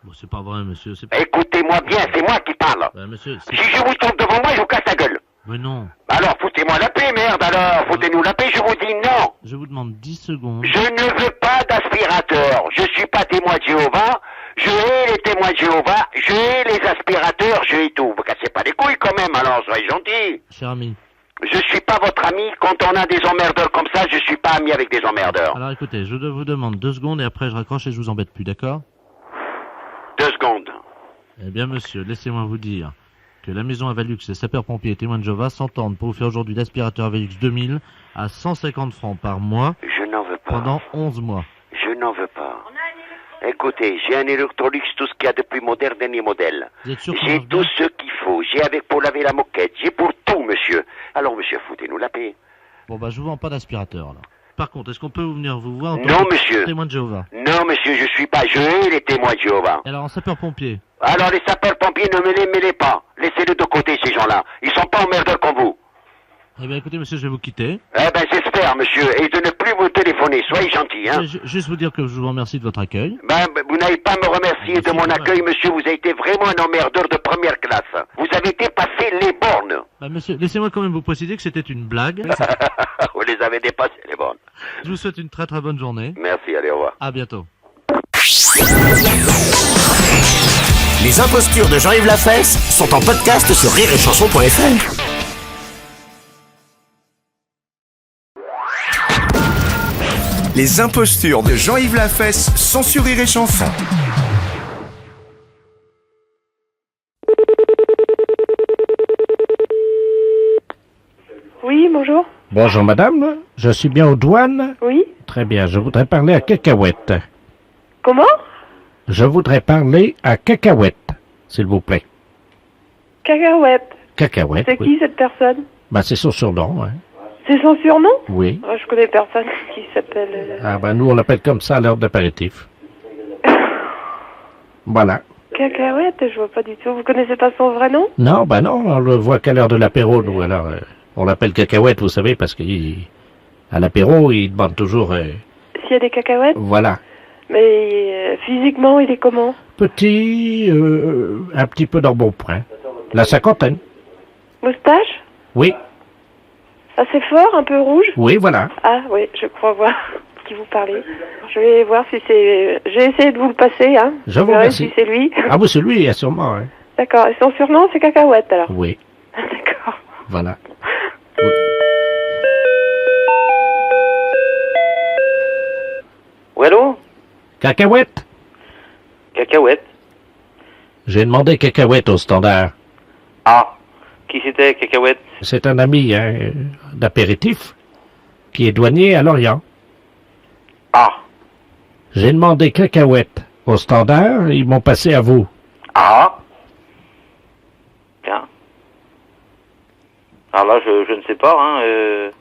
Bon, c'est pas vrai, monsieur. C'est pas... Écoutez-moi bien, c'est moi qui parle. Ben, monsieur, Si je vous trouve devant moi, je vous casse la gueule. Mais non. Alors, foutez-moi la paix, merde, alors. Foutez-nous la paix, je vous dis non. Je vous demande 10 secondes. Je ne veux pas d'aspirateur. Je suis pas témoin de Jéhovah. Je hais les témoins de Jéhovah. Je hais les aspirateurs. Je hais tout. Vous cassez pas les couilles quand même, alors, soyez gentils. Cher ami. Je suis pas votre ami. Quand on a des emmerdeurs comme ça, je suis pas ami avec des emmerdeurs. Alors écoutez, je vous demande 2 secondes et après je raccroche et je vous embête plus, d'accord? 2 secondes. Eh bien, monsieur, laissez-moi vous dire que la maison Avalux et sapeurs-pompiers et témoins de Jéhovah s'entendent pour vous faire aujourd'hui l'aspirateur Avalux 2000 à 150 francs par mois. Je n'en veux pas. Pendant 11 mois. Je n'en veux pas. Écoutez, j'ai un Electrolux, tout ce qu'il y a de plus moderne, dernier modèle. Vous êtes sûr qu'on J'ai marche tout bien? ce qu'il faut. J'ai avec pour laver la moquette. J'ai pour tout, monsieur. Alors, monsieur, foutez-nous la paix. Bon, bah, je vous vends pas d'aspirateur, là. Par contre, est-ce qu'on peut venir vous voir en tant Non, que monsieur. témoin de Jéhovah? Non, monsieur, je suis pas. Je hais les témoins de Jéhovah. Et alors, en sapeur-pompier? Alors, les sapeurs-pompiers, ne me les mêlez pas. Laissez-les de côté, ces gens-là. Ils sont pas emmerdeurs comme vous. Eh bien, écoutez, monsieur, je vais vous quitter. Eh ben, j'espère, monsieur. Et de ne plus vous téléphoner. Soyez gentil, hein. Juste vous dire que je vous remercie de votre accueil. Ben, vous n'avez pas à me remercier de mon accueil, monsieur. Vous avez été vraiment un emmerdeur de première classe. Vous avez dépassé les bornes. Bah, monsieur, laissez-moi quand même vous préciser que c'était une blague. Vous les avez dépassées, les bornes. Je vous souhaite une très très bonne journée. Merci, allez, au revoir. À bientôt. Les impostures de Jean-Yves Lafesse sont en podcast sur rireetchanson.fr. Les impostures de Jean-Yves Lafesse sont sur Rire et Chanson. Oui, bonjour. Bonjour madame, je suis bien aux douanes? Oui. Très bien, je voudrais parler à Cacahuète. Comment? Je voudrais parler à Cacahuète, s'il vous plaît. Cacahuète. Cacahuète, C'est oui. qui cette personne? Bah c'est son surnom, hein. C'est son surnom? Oui. Oh, je connais personne qui s'appelle... Ah ben nous on l'appelle comme ça à l'heure d'apéritif. Voilà. Cacahuète, je vois pas du tout. Vous connaissez pas son vrai nom? Non, bah non, on le voit qu'à l'heure de l'apéro, nous, alors... on l'appelle Cacahuète, vous savez, parce qu'à l'apéro, il demande toujours... S'il y a des cacahuètes? Voilà. Mais physiquement, il est comment? Petit, un petit peu d'embonpoint. La cinquantaine. Moustache? Oui, Assez fort, un peu rouge? oui, voilà. Ah oui, je crois voir qui vous parlez. Je vais voir si c'est... J'ai essayé de vous le passer, hein. Je vous verrai remercie. si c'est lui. Ah oui, c'est lui, sûrement, hein. D'accord. Et son surnom, c'est Cacahuète, alors? Oui, D'accord. voilà. Oui, allô? Cacahuète? Cacahuète. J'ai demandé Cacahuète au standard. Ah, qui c'était, Cacahuète? C'est un ami, hein, d'apéritif, qui est douanier à Lorient. Ah. J'ai demandé Cacahuète au standard, ils m'ont passé à vous. Ah. Tiens. Alors là, je ne sais pas, hein.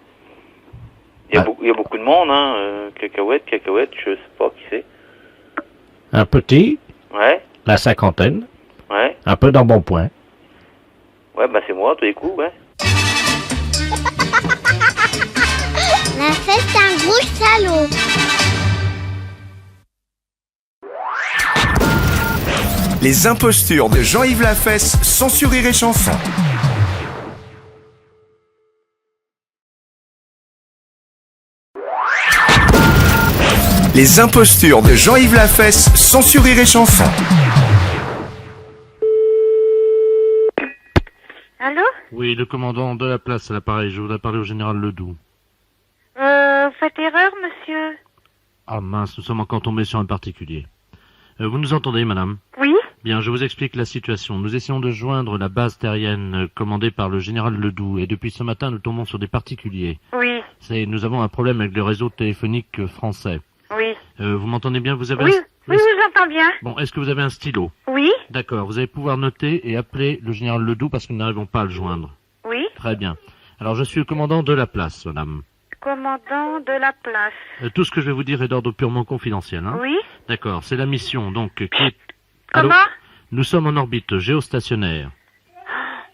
Il y a beaucoup de monde, hein. Cacahuète, je sais pas qui c'est. Un petit, Ouais. la cinquantaine, Ouais. Un peu d'embonpoint. Ouais, bah c'est moi, tous les coups, ouais. La fesse, c'est un gros salaud. Les impostures de Jean-Yves Lafesse, sans sur Rire et Chanson. Les impostures de Jean-Yves Lafesse, sans sur Rire et Chanson. Allô? Oui, le commandant de la place à l'appareil. Je voudrais parler au général Ledoux. Faites erreur, monsieur. Ah mince, nous sommes encore tombés sur un particulier. Vous nous entendez, madame? Oui? Bien, je vous explique la situation. Nous essayons de joindre la base terrienne commandée par le général Ledoux, et depuis ce matin, nous tombons sur des particuliers. Oui. Nous avons un problème avec le réseau téléphonique français. Oui. Vous m'entendez bien? Vous avez Oui, oui, j'entends bien. Bon, est-ce que vous avez un stylo? Oui. D'accord, vous allez pouvoir noter et appeler le général Ledoux parce que nous n'arrivons pas à le joindre. Oui. Très bien. Alors, je suis le commandant de la place, madame. Commandant de la place. Tout ce que je vais vous dire est d'ordre purement confidentiel, hein? Oui. D'accord, c'est la mission, donc, qui est... Comment? Allô? Nous sommes en orbite géostationnaire.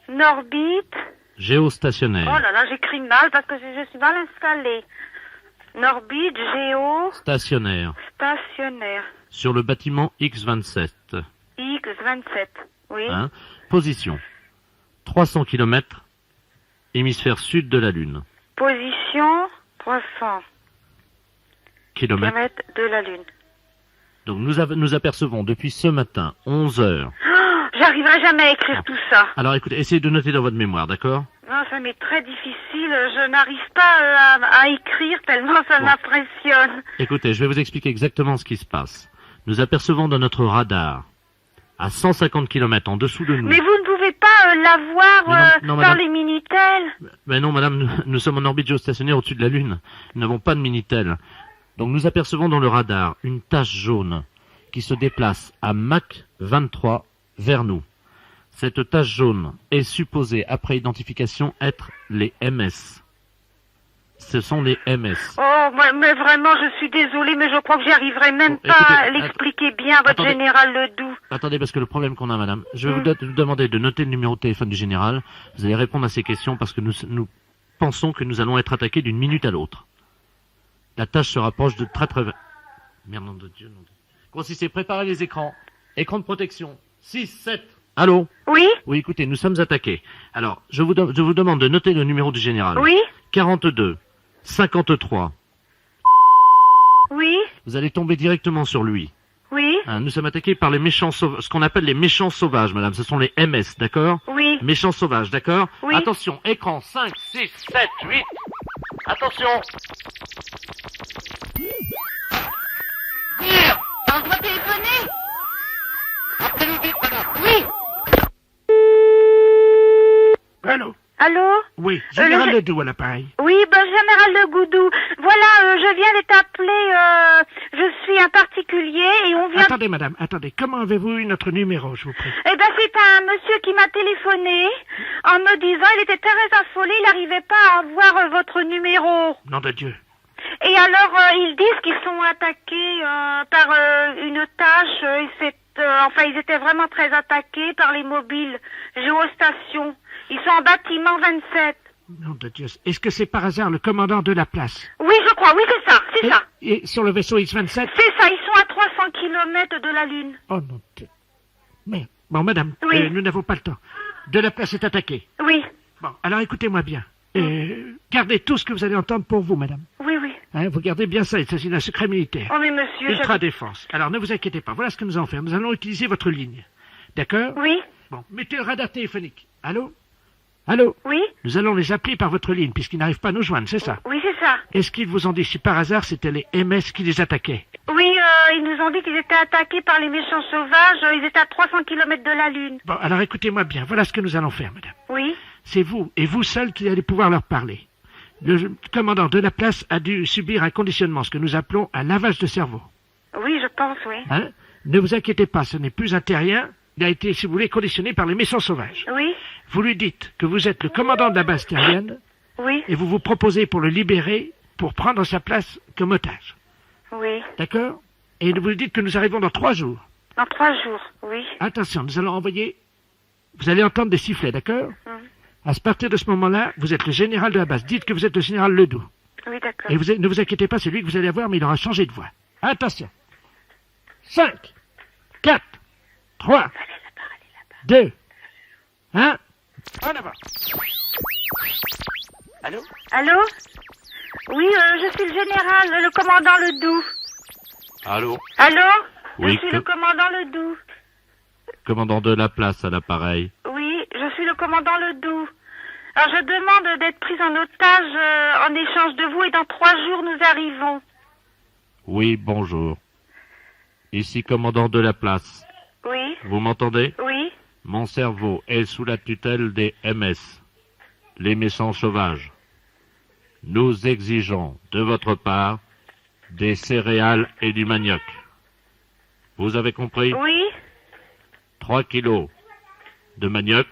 Norbite. Géostationnaire. Oh là là, j'écris mal parce que je suis mal installée. Norbite, Stationnaire. stationnaire. Sur le bâtiment X27. X27, oui. Hein? Position. 300 km. Hémisphère sud de la Lune. Position 300 Kilomètres. km de la Lune. Donc nous apercevons depuis ce matin, 11 heures. Oh, j'arriverai jamais à écrire tout ça. Alors écoutez, essayez de noter dans votre mémoire, d'accord? Non, ça m'est très difficile. Je n'arrive pas à écrire tellement ça m'impressionne. Écoutez, je vais vous expliquer exactement ce qui se passe. Nous apercevons dans notre radar, à 150 km en dessous de nous... Mais vous ne pouvez pas l'avoir non, par madame. les Minitel. Mais non, madame, nous sommes en orbite géostationnaire au-dessus de la Lune. Nous n'avons pas de Minitel. Donc nous apercevons dans le radar une tache jaune qui se déplace à Mach 23 vers nous. Cette tache jaune est supposée, après identification, être les MS. Ce sont les MS. Oh, mais vraiment, je suis désolée, mais je crois que j'y arriverai même pas écoutez, à l'expliquer bien à votre attendez. général Ledoux. Attendez, parce que le problème qu'on a, madame, je vais vous demander de noter le numéro de téléphone du général. Vous allez répondre à ces questions parce que nous pensons que nous allons être attaqués d'une minute à l'autre. La tâche se rapproche de très... Merde, nom de Dieu, nom de... Grossissez, préparez les écrans. Écran de protection. 6, 7. Allô? Oui? Oui, écoutez, nous sommes attaqués. Alors, je vous demande de noter le numéro du général. Oui? 42, 53. Oui? Vous allez tomber directement sur lui. Oui? Hein, nous sommes attaqués par les méchants sauvages, ce qu'on appelle les méchants sauvages, madame. Ce sont les MS, d'accord? Oui. Méchants sauvages, d'accord? Oui. Attention, écran 5, 6, 7, 8. Attention! On doit téléphoner? Oui. Allô? Allô? Oui, général Ledoux à l'appareil. Oui, général Le Goudou. Voilà, je viens de t'appeler, je suis un particulier et on vient... Attendez, madame, attendez. Comment avez-vous eu notre numéro, je vous prie? Eh ben, c'est un monsieur qui m'a téléphoné en me disant, il était très affolé, il n'arrivait pas à avoir votre numéro. Nom de Dieu. Et alors, ils disent qu'ils sont attaqués par une tâche, ils étaient vraiment très attaqués par les mobiles géostations. Ils sont en bâtiment 27. Nom de Dieu. Est-ce que c'est par hasard le commandant de la place? Oui, je crois, oui, c'est ça, c'est ça. Et sur le vaisseau X-27? C'est ça, ils sont à 300 km de la Lune. Oh non. Mais, bon, madame, Oui. nous n'avons pas le temps. De la place est attaquée. Oui. Bon, alors écoutez-moi bien. Gardez tout ce que vous allez entendre pour vous, madame. Oui, oui. Hein, vous gardez bien ça, il s'agit d'un secret militaire. Oh, mais monsieur... Ultra défense. Alors ne vous inquiétez pas, voilà ce que nous allons faire. Nous allons utiliser votre ligne. D'accord? Oui. Bon, mettez le radar téléphonique. Allô? Allô? Oui. Nous allons les appeler par votre ligne, puisqu'ils n'arrivent pas à nous joindre, c'est ça? Oui, c'est ça. Est-ce qu'ils vous ont dit si par hasard c'était les MS qui les attaquaient? Oui, ils nous ont dit qu'ils étaient attaqués par les méchants sauvages, ils étaient à 300 km de la Lune. Bon, alors écoutez-moi bien, voilà ce que nous allons faire, madame. Oui. C'est vous, et vous seul, qui allez pouvoir leur parler. Le commandant de la place a dû subir un conditionnement, ce que nous appelons un lavage de cerveau. Oui, je pense, oui. Hein? Ne vous inquiétez pas, ce n'est plus un terrien. Il a été, si vous voulez, conditionné par les méchants sauvages. Oui. Vous lui dites que vous êtes le commandant de la base terrienne. Oui. Et vous vous proposez pour le libérer, pour prendre sa place comme otage. Oui. D'accord? Et vous lui dites que nous arrivons dans 3 jours. Dans 3 jours, oui. Attention, nous allons envoyer... Vous allez entendre des sifflets, d'accord? À partir de ce moment-là, vous êtes le général de la base. Dites que vous êtes le général Ledoux. Oui, d'accord. Et ne vous inquiétez pas, c'est lui que vous allez avoir, mais il aura changé de voix. Attention. 5, 4, 3, 2, 1. En avant. Allô? Allô? Oui, je suis le général, le commandant Ledoux. Allô? Allô? Oui, Je suis le commandant Ledoux. Commandant de la place à l'appareil. Oui, je suis le commandant Ledoux. Alors je demande d'être prise en otage en échange de vous et dans 3 jours nous arrivons. Oui, bonjour. Ici, commandant de la place. Oui? Vous m'entendez? Oui? Mon cerveau est sous la tutelle des MS, les méchants sauvages. Nous exigeons de votre part des céréales et du manioc. Vous avez compris? Oui? 3 kilos de manioc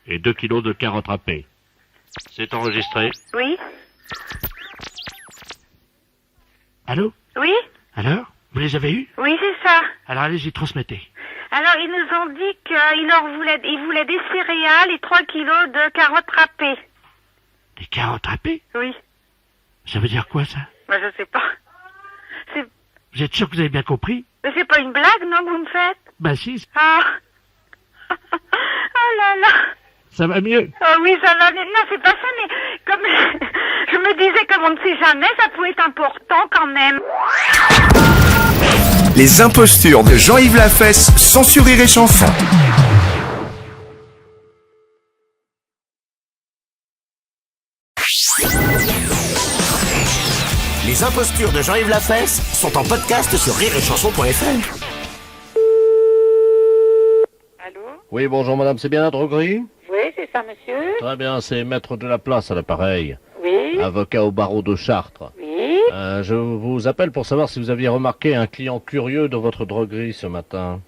et 2 kilos de carottes râpées. C'est enregistré? Oui? Allô? Oui? Alors? Vous les avez eus? Oui, c'est ça. Alors allez-y, transmettez. Alors ils nous ont dit qu'ils voulaient des céréales et 3 kilos de carottes râpées. Des carottes râpées? Oui. Ça veut dire quoi, ça? Moi je sais pas. Vous êtes sûr que vous avez bien compris? Mais c'est pas une blague, non, que vous me faites? Ben si. Ah. Oh là là. Ça va mieux? Oh oui, ça va. Non, c'est pas ça, mais comme je me disais, comme on ne sait jamais, ça pouvait être important quand même. Les impostures de Jean-Yves Lafesse, sans Rire et Chanson. Les impostures de Jean-Yves Lafesse sont en podcast sur rireetchanson.fr. Oui, bonjour madame, c'est bien la droguerie? Oui, c'est ça, monsieur. Très bien, c'est maître de la place à l'appareil. Oui. Avocat au barreau de Chartres. Oui. Je vous appelle pour savoir si vous aviez remarqué un client curieux dans votre droguerie ce matin.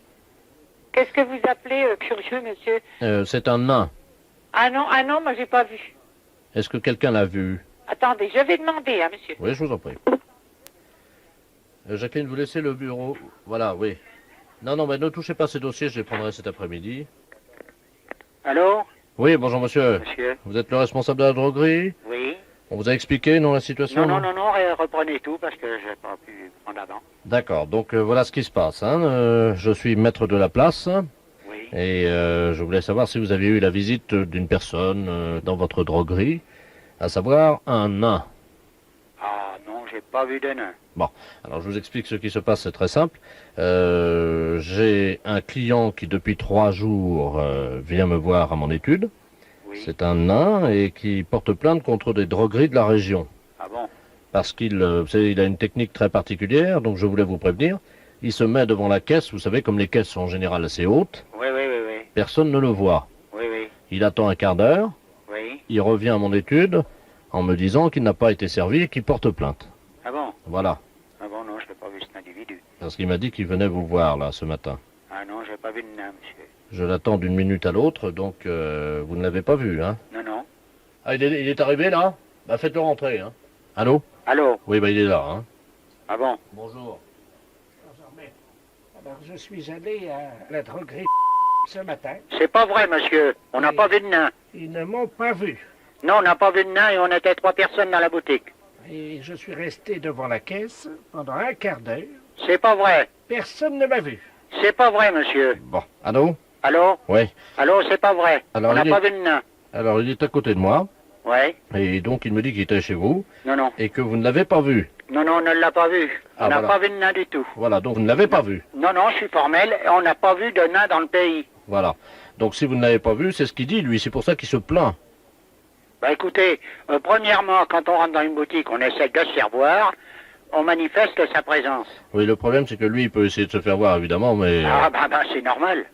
Qu'est-ce que vous appelez curieux, monsieur? C'est un nain. Ah non, moi j'ai pas vu. Est-ce que quelqu'un l'a vu? Attendez, je vais demander, hein, monsieur. Oui, je vous en prie. Jacqueline, vous laissez le bureau. Voilà, oui. Non, mais ne touchez pas ces dossiers, je les prendrai cet après-midi. Allô? Oui, bonjour monsieur. Monsieur? Vous êtes le responsable de la droguerie? Oui. On vous a expliqué, non, la situation? Non, reprenez tout parce que j'ai pas pu prendre avant. D'accord, donc voilà ce qui se passe. Hein. Je suis maître de la place. Oui. Et je voulais savoir si vous aviez eu la visite d'une personne dans votre droguerie, à savoir un nain. Ah non, j'ai pas vu de nain. Bon, alors je vous explique ce qui se passe, c'est très simple. J'ai un client qui depuis 3 jours vient me voir à mon étude. Oui. C'est un nain et qui porte plainte contre des drogueries de la région. Ah bon? Parce qu'il il a une technique très particulière, donc je voulais vous prévenir. Il se met devant la caisse, vous savez, comme les caisses sont en général assez hautes. Oui. Personne ne le voit. Oui. Il attend un quart d'heure. Oui. Il revient à mon étude en me disant qu'il n'a pas été servi et qu'il porte plainte. Ah bon? Voilà. Ah bon, non, je l'ai pas vu cet individu. Parce qu'il m'a dit qu'il venait vous voir, là, ce matin. Ah non, j'ai pas vu de nain, monsieur. Je l'attends d'une minute à l'autre, donc vous ne l'avez pas vu, hein? Non. Ah, il est arrivé, là? Bah, faites-le rentrer, hein. Allô? Allô? Oui, bah, il est là, hein. Ah bon? Bonjour. Alors, je suis allé à la droguerie ce matin. C'est pas vrai, monsieur. On n'a pas vu de nain. Ils ne m'ont pas vu. Non, on n'a pas vu de nain et on était 3 personnes dans la boutique. Et je suis resté devant la caisse pendant un quart d'heure. C'est pas vrai. Personne ne m'a vu. C'est pas vrai, monsieur. Bon, allô? Allô? Oui. Allô, c'est pas vrai. Alors, on n'a il pas est- vu de nain. Alors, il est à côté de moi, Ouais. et donc il me dit qu'il était chez vous, Non. et que vous ne l'avez pas vu. Non, on ne l'a pas vu. Ah, On n'a voilà. pas vu de nain du tout. Voilà, donc vous ne l'avez pas vu. Non, je suis formel. On n'a pas vu de nain dans le pays. Voilà. Donc si vous ne l'avez pas vu, c'est ce qu'il dit, lui, c'est pour ça qu'il se plaint. Bah écoutez, premièrement, quand on rentre dans une boutique, on essaie de se faire voir. On manifeste sa présence. Oui, le problème, c'est que lui, il peut essayer de se faire voir, évidemment, mais... Ah bah c'est normal.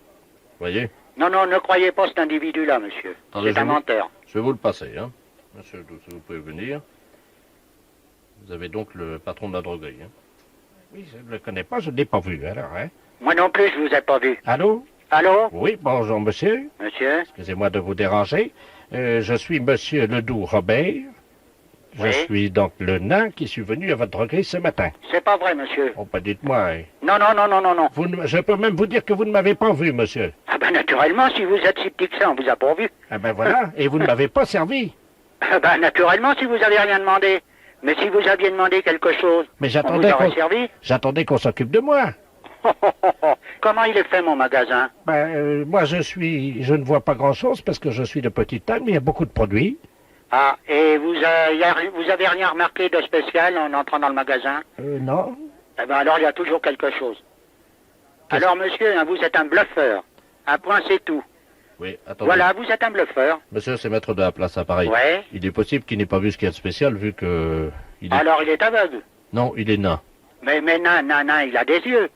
voyez? Non, ne croyez pas cet individu-là, monsieur. Attendez, C'est un menteur. Je vais vous le passer, hein. Monsieur Ledoux, si vous pouvez venir. Vous avez donc le patron de la droguerie, hein. Oui, je ne le connais pas, je ne l'ai pas vu, alors, hein. Moi non plus, je vous ai pas vu. Allô? Allô? Oui, bonjour, monsieur. Monsieur? Excusez-moi de vous déranger. Je suis monsieur Ledoux Robert. Je suis donc le nain qui suis venu à votre droguerie ce matin. C'est pas vrai, monsieur. Oh, bah dites-moi. Hein. Non. Je peux même vous dire que vous ne m'avez pas vu, monsieur. Ah ben naturellement, si vous êtes si petit que ça, on vous a pas vu. Ah ben voilà, et vous ne m'avez pas servi. Ah ben naturellement, si vous avez rien demandé. Mais si vous aviez demandé quelque chose, mais on vous aurait servi. J'attendais qu'on s'occupe de moi. Comment il est fait, mon magasin? Moi, je ne vois pas grand-chose parce que je suis de petite taille, mais il y a beaucoup de produits. Ah, et vous avez rien remarqué de spécial en entrant dans le magasin? Non. Eh ben alors, il y a toujours quelque chose. Alors, monsieur, hein, vous êtes un bluffeur. Un point, c'est tout. Oui, attendez. Voilà, vous êtes un bluffeur. Monsieur, c'est maître de la place à Paris. Ouais. Il est possible qu'il n'ait pas vu ce qu'il y a de spécial, vu que... Alors, il est aveugle? Non, il est nain. Mais nain, il a des yeux.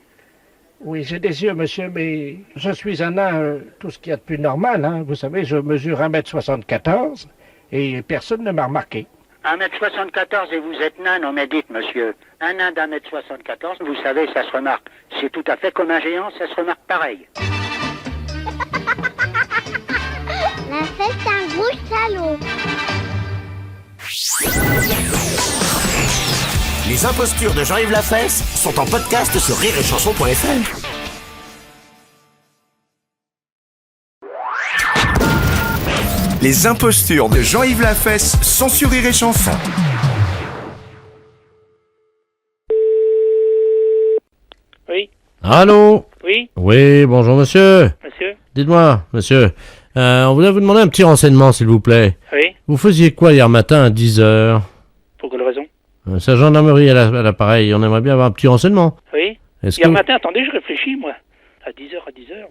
Oui, j'ai des yeux, monsieur, mais je suis un nain, tout ce qu'il y a de plus normal, hein. Vous savez, je mesure 1m74 et personne ne m'a remarqué. 1m74 et vous êtes nain? Non, mais dites, monsieur, un nain d'1m74, vous savez, ça se remarque. C'est tout à fait comme un géant, ça se remarque pareil. La fête d'un gros salaud. Les impostures de Jean-Yves Lafesse sont en podcast sur rireetchanson.fr. Les impostures de Jean-Yves Lafesse sont sur Rire et Chanson. Oui. Allô? Oui. Oui, bonjour monsieur. Monsieur? Dites-moi, monsieur, on voulait vous demander un petit renseignement, s'il vous plaît. Oui. Vous faisiez quoi hier matin à 10h? Pour quelle raison? Sa gendarmerie à l'appareil, on aimerait bien avoir un petit renseignement. Oui. Hier matin, attendez, je réfléchis, moi. À 10h,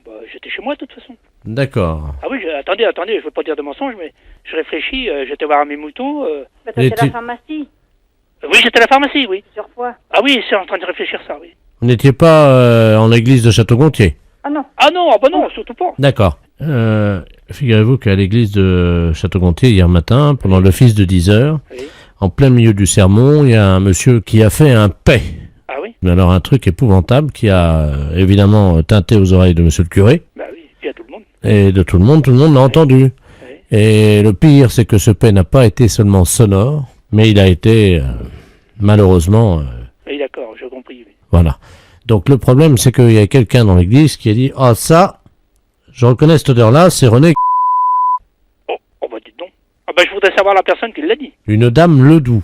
bah, j'étais chez moi, de toute façon. D'accord. Ah oui, attendez, je veux pas dire de mensonge, mais je réfléchis, j'étais voir mes moutons. T'étais à la pharmacie? Oui, j'étais à la pharmacie, oui. Sur quoi? Ah oui, c'est en train de réfléchir ça, oui. Vous n'étiez pas en l'église de Château-Gontier? Ah non. Ah non, bah non, surtout pas. D'accord. Figurez-vous qu'à l'église de Château-Gontier, hier matin, pendant l'office de 10h, en plein milieu du sermon, il y a un monsieur qui a fait un paix. Ah oui? Mais alors un truc épouvantable qui a évidemment tinté aux oreilles de monsieur le curé. Bah oui, et à tout le monde. Et de tout le monde l'a entendu. Oui. Et le pire, c'est que ce paix n'a pas été seulement sonore, mais il a été, malheureusement... Oui, d'accord, j'ai compris. Oui. Voilà. Donc le problème, c'est qu'il y a quelqu'un dans l'église qui a dit « Ah ça, je reconnais cette odeur-là, c'est René... » Oh bah dites donc. Ah bah je voudrais savoir la personne qui l'a dit. Une dame Ledoux.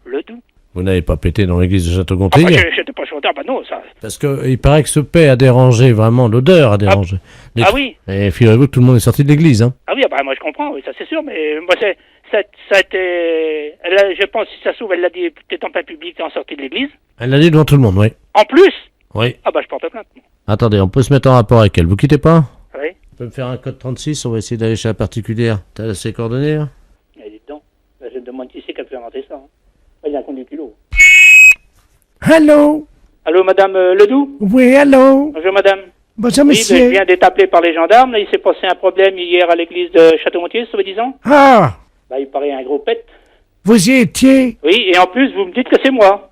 Ledoux? Vous n'avez pas pété dans l'église de Château-Gontier? Ah bah j'étais pas chanteur, bah non, ça... Parce qu'il paraît que ce paix a dérangé, vraiment, l'odeur a dérangé. Ah oui? Et figurez-vous que tout le monde est sorti de l'église, hein. Ah oui, bah moi je comprends, oui, ça c'est sûr, mais moi ça a été... je pense, si ça s'ouvre, elle l'a dit peut-être en plein public en sortie de l'église. Elle l'a dit devant tout le monde, oui. En plus? Oui. Ah bah je porte plainte. Attendez, on peut se mettre en rapport avec elle. Vous quittez pas? Oui. On peut me faire un code 36, on va essayer d'aller chez la particulière. T'as ses coordonnées, hein? Eh, dites donc, je me demande qui c'est qui a pu inventer ça. Hein. Il a un compte du kilo. Allô? Allô, madame Ledoux? Oui, allô? Bonjour, madame. Bonjour, oui, monsieur. Je viens d'être appelé par les gendarmes. Là, il s'est passé un problème hier à l'église de Château-Gontier, soi-disant. Ah! Bah, il paraît un gros pet. Vous y étiez? Oui, et en plus, vous me dites que c'est moi.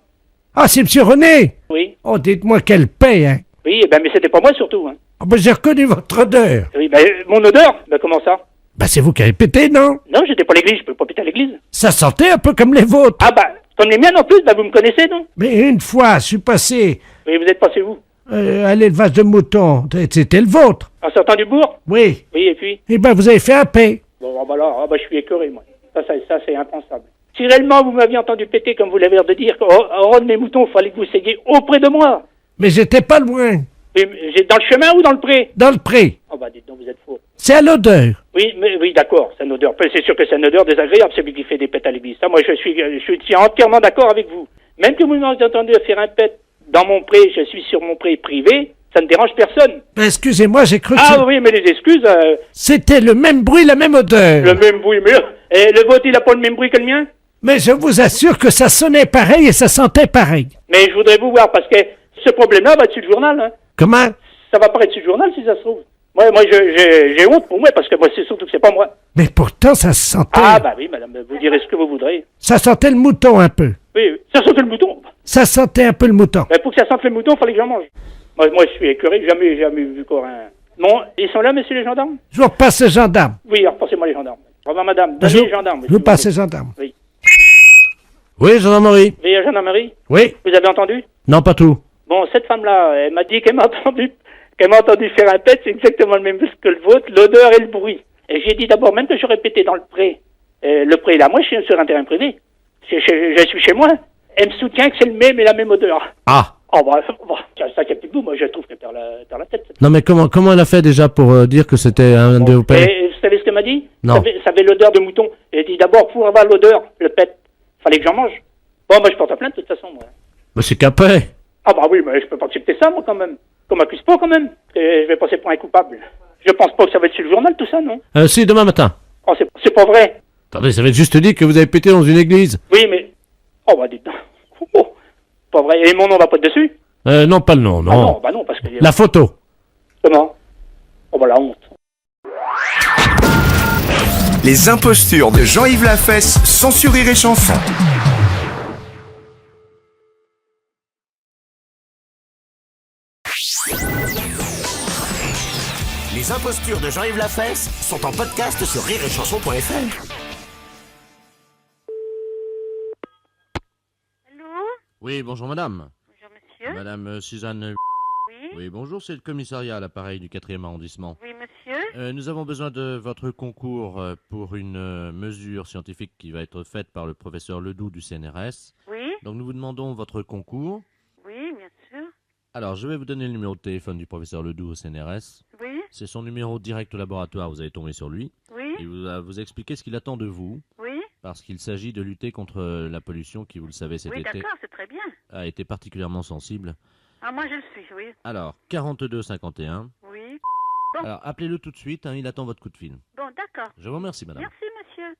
Ah, c'est monsieur René? Oui. Oh, dites-moi quelle paix, hein? Oui, ben, mais c'était pas moi surtout. Hein. Oh, ben, j'ai reconnu votre odeur. Oui, ben, mon odeur? Ben, comment ça? Ben, c'est vous qui avez pété, non? Non, j'étais pas à l'église, je peux pas péter à l'église. Ça sentait un peu comme les vôtres. Ah, bah, comme les miennes en plus, ben, vous me connaissez, non? Mais une fois, je suis passé... Oui, vous êtes passé où? à l'élevage de moutons. C'était le vôtre. En sortant du bourg? Oui. Oui, et puis? Eh ben, vous avez fait un paix. Bon, bah là, je suis écœuré, moi. Ça c'est impensable. Si réellement vous m'aviez entendu péter, comme vous l'avez l'air de dire, au rang de mes moutons, il fallait que vous soyez auprès de moi. Mais j'étais pas loin. Mais dans le chemin ou dans le pré? Dans le pré. Oh bah dites donc, vous êtes faux. C'est à l'odeur. Oui, mais oui, d'accord, c'est une odeur. C'est sûr que c'est une odeur désagréable, celui qui fait des pets à l'église. Ça, moi, je suis entièrement d'accord avec vous. Même que vous m'avez entendu faire un pet dans mon pré, je suis sur mon pré privé, ça ne dérange personne. Ben, excusez-moi, j'ai cru que... Ah oui, mais les excuses... C'était le même bruit, la même odeur. Le même bruit, mais... Et le vôtre, il a pas le même bruit que le mien? Mais je vous assure que ça sonnait pareil et ça sentait pareil. Mais je voudrais vous voir, parce que ce problème-là va être sur le journal. Hein. Comment? Ça va paraître sur le journal, si ça se trouve. Moi j'ai honte pour moi, parce que moi, c'est surtout que c'est pas moi. Mais pourtant, ça se sentait... Ah, bah oui, madame, vous direz ce que vous voudrez. Ça sentait le mouton un peu. Oui, ça sentait le mouton. Ça sentait un peu le mouton. Mais pour que ça sente le mouton, il fallait que j'en mange. Moi, je suis écœuré, jamais vu encore un... Bon, ils sont là, messieurs les gendarmes? Je vous repasse les gendarmes. Oui, alors passez-moi les gendarmes. Au revoir, madame. Donnez les gendarmes. Je vous passe les gendarmes. Oui. Oui, gendarmerie. Oui, gendarmerie. Oui. Vous avez entendu? Non, pas tout. Bon, cette femme-là, elle m'a dit qu'elle m'a entendu faire un pet, c'est exactement le même que le vôtre, l'odeur et le bruit. Et j'ai dit d'abord, même que je répétais dans le pré est là, moi je suis sur un terrain privé. Je suis chez moi. Elle me soutient que c'est le même et la même odeur. Ah. Oh bah, ça qui est plus beau, moi je trouve qu'elle perd la tête. Non, mais comment elle a fait déjà pour dire que c'était un de vos pets? Et vous savez ce qu'elle m'a dit? Non. Ça avait l'odeur de mouton. Elle dit d'abord, pour avoir l'odeur, le pet, fallait que j'en mange. Bon, moi je porte plainte de toute façon, moi. Mais c'est capé. Ah bah oui, mais je peux pas accepter ça, moi, quand même. Qu'on m'accuse pas, quand même. Et je vais passer pour un coupable. Je pense pas que ça va être sur le journal, tout ça, non? Si, demain matin. Oh, c'est pas vrai. Attendez, ça va être juste dit que vous avez pété dans une église. Oui, mais... Oh, bah dites donc. Oh, pas vrai. Et mon nom va pas dessus? Non, pas le nom, non. Ah non, bah non, parce que... La photo. Comment? Oh, bah la honte. Les impostures de Jean-Yves Lafesse, sans sur Rire et Chanson. Les impostures de Jean-Yves Lafesse sont en podcast sur rireetchanson.fr. Oui, bonjour madame. Bonjour monsieur. Madame Suzanne. Oui. Oui, bonjour, c'est le commissariat à l'appareil du 4e arrondissement. Oui monsieur. Nous avons besoin de votre concours pour une mesure scientifique qui va être faite par le professeur Ledoux du CNRS. Oui. Donc nous vous demandons votre concours. Oui, bien sûr. Alors, je vais vous donner le numéro de téléphone du professeur Ledoux au CNRS. Oui. C'est son numéro direct au laboratoire, vous allez tomber sur lui. Oui. Il va vous expliquer ce qu'il attend de vous. Oui. Parce qu'il s'agit de lutter contre la pollution qui, vous le savez, cet Oui, été d'accord, c'est très bien. a été particulièrement sensible. Ah, moi je le suis, oui. Alors, 4251. Oui. Bon. Alors, appelez-le tout de suite, il attend votre coup de fil. Bon, d'accord. Je vous remercie, madame. Merci, monsieur.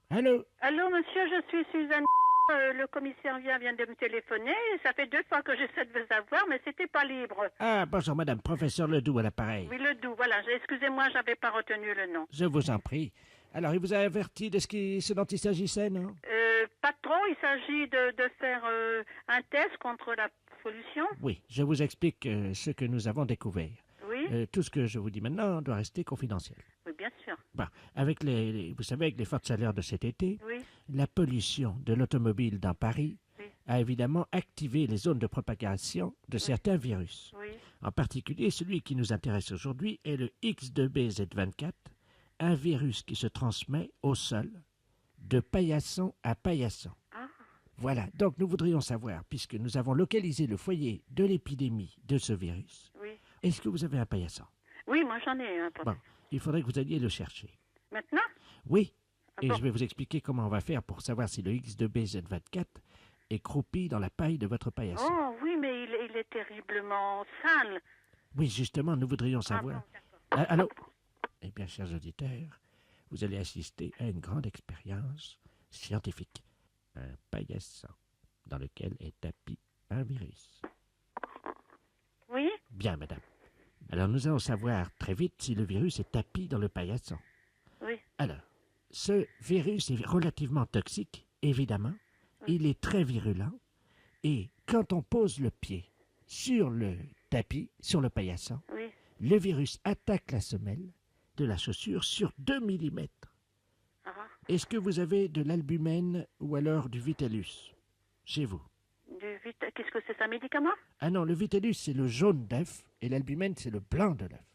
Allô? Allô, monsieur, je suis Suzanne. Le commissaire vient de me téléphoner. Ça fait 2 fois que j'essaie de vous avoir, mais c'était pas libre. Ah, bonjour madame, professeur Ledoux à l'appareil. Oui, le doux, voilà. Excusez-moi, j'avais pas retenu le nom. Je vous en prie. Alors, il vous a averti de ce dont il s'agissait, non? Pas trop, il s'agit de faire un test contre la pollution. Oui, je vous explique ce que nous avons découvert. Oui. Tout ce que je vous dis maintenant doit rester confidentiel. Oui, bien sûr. Bon, avec vous savez, avec les fortes chaleurs de cet été, Oui. la pollution de l'automobile dans Paris Oui. a évidemment activé les zones de propagation de certains virus. Oui. En particulier, celui qui nous intéresse aujourd'hui est le X2BZ24, un virus qui se transmet au sol de paillasson à paillasson. Ah. Voilà, donc nous voudrions savoir, puisque nous avons localisé le foyer de l'épidémie de ce virus, Oui. est-ce que vous avez un paillasson? Oui, moi j'en ai un. Bon, il faudrait que vous alliez le chercher. Maintenant? Oui, et bon. je vais vous expliquer comment on va faire pour savoir si le X2BZ24 est croupi dans la paille de votre paillasson. Oh oui, mais il est terriblement sale. Oui, justement, nous voudrions savoir. Allô? Eh bien, chers auditeurs, vous allez assister à une grande expérience scientifique. Un paillasson dans lequel est tapi un virus. Oui? Bien, madame. Alors, nous allons savoir très vite si le virus est tapi dans le paillasson. Oui. Alors, ce virus est relativement toxique, évidemment. Il est très virulent. Et quand on pose le pied sur le tapis, sur le paillasson, Oui. le virus attaque la semelle de la chaussure sur 2 mm. Ah. Est-ce que vous avez de l'albumène ou alors du Vitellus chez vous? Qu'est-ce que c'est, un médicament? Ah non, le Vitellus, c'est le jaune d'œuf et l'albumène, c'est le blanc de l'œuf.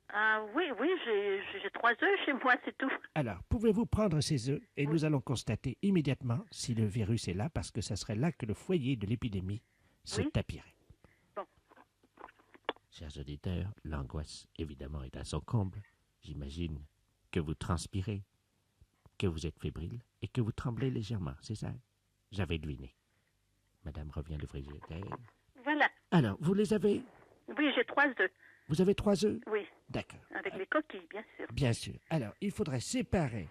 Ah oui, j'ai 3 œufs chez moi, c'est tout. Alors, pouvez-vous prendre ces œufs et nous allons constater immédiatement si le virus est là, parce que ça serait là que le foyer de l'épidémie se tapirait. Bon. Chers auditeurs, l'angoisse, évidemment, est à son comble. J'imagine que vous transpirez, que vous êtes fébrile et que vous tremblez légèrement, c'est ça? J'avais deviné. Madame revient du frigidaire. Voilà. Alors, vous les avez? Oui, j'ai 3 œufs. Vous avez 3 œufs? Oui. D'accord. Avec les coquilles, bien sûr. Bien sûr. Alors, il faudrait séparer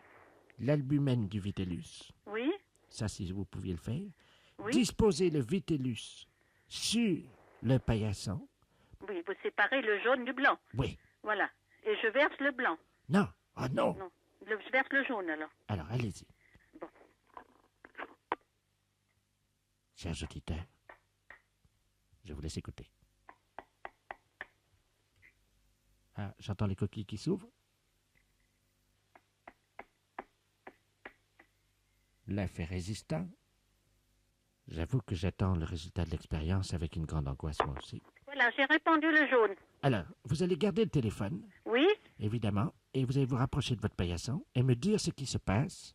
l'albumène du Vitellus. Oui. Ça, si vous pouviez le faire. Oui. Disposer le Vitellus sur le paillasson. Oui, vous séparez le jaune du blanc. Oui. Voilà. Et je verse le blanc. Non. Ah non. Non. Je verse le jaune, alors. Alors, allez-y. Bon. Chers auditeurs, je vous laisse écouter. Ah, j'entends les coquilles qui s'ouvrent. l'a fait résistant. J'avoue que j'attends le résultat de l'expérience avec une grande angoisse, moi aussi. Voilà, j'ai répondu le jaune. Alors, vous allez garder le téléphone, Oui? évidemment, et vous allez vous rapprocher de votre paillasson et me dire ce qui se passe.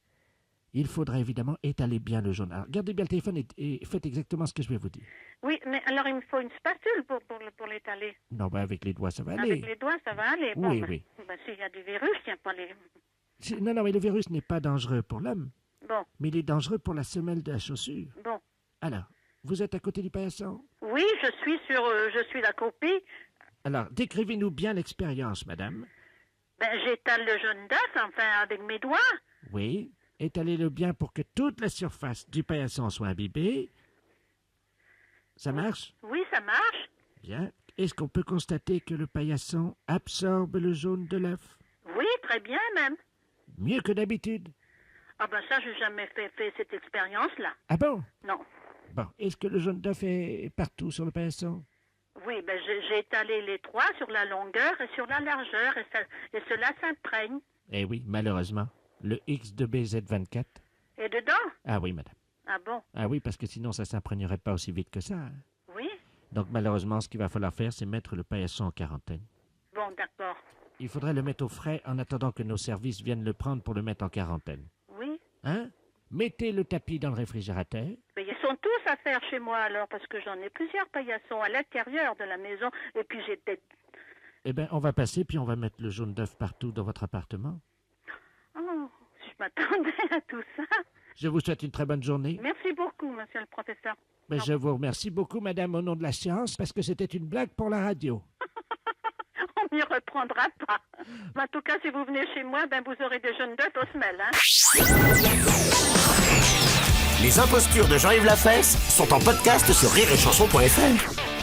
Il faudra évidemment étaler bien le jaune. Alors, gardez bien le téléphone et faites exactement ce que je vais vous dire. Oui, mais alors il me faut une spatule pour l'étaler. Non, ben avec les doigts, ça va aller. Avec les doigts, ça va aller. Bon, Oui, ben, oui. ben, s'il y a du virus, il n'y a pas les... Non, mais le virus n'est pas dangereux pour l'homme, Bon, mais il est dangereux pour la semelle de la chaussure. bon. Alors, vous êtes à côté du paillasson? Oui, je suis la copie. Alors, décrivez-nous bien l'expérience, madame. Ben, j'étale le jaune d'œuf, enfin, avec mes doigts. Oui, étalez-le bien pour que toute la surface du paillasson soit imbibée. Ça marche? Oui, ça marche. Bien. Est-ce qu'on peut constater que le paillasson absorbe le jaune de l'œuf? Oui, très bien même. Mieux que d'habitude. Ah ben ça, j'ai jamais fait cette expérience-là. Ah bon? Non. Bon, est-ce que le jaune d'œuf est partout sur le paillasson? Oui, ben j'ai étalé les trois sur la longueur et sur la largeur, et cela s'imprègne. Eh oui, malheureusement. Le X2BZ24. Et dedans? Ah oui, madame. Ah bon? Ah oui, parce que sinon ça s'imprégnerait pas aussi vite que ça. Hein. Oui? Donc malheureusement, ce qu'il va falloir faire, c'est mettre le paillasson en quarantaine. Bon, d'accord. Il faudrait le mettre au frais en attendant que nos services viennent le prendre pour le mettre en quarantaine. Oui? Hein? Mettez le tapis dans le réfrigérateur. Mais ils sont tous à faire chez moi alors, parce que j'en ai plusieurs paillassons à l'intérieur de la maison, et puis j'ai peut-être... Eh bien, on va passer, puis on va mettre le jaune d'œuf partout dans votre appartement. Oh, je m'attendais à tout ça. Je vous souhaite une très bonne journée. Merci beaucoup, monsieur le professeur. Ben, je vous remercie beaucoup, madame, au nom de la science, parce que c'était une blague pour la radio. On m'y reprendra pas. Mais en tout cas, si vous venez chez moi, ben vous aurez des jaunes d'œufs aux semelles, hein. Les impostures de Jean-Yves Lafesse sont en podcast sur rireetchanson.fr.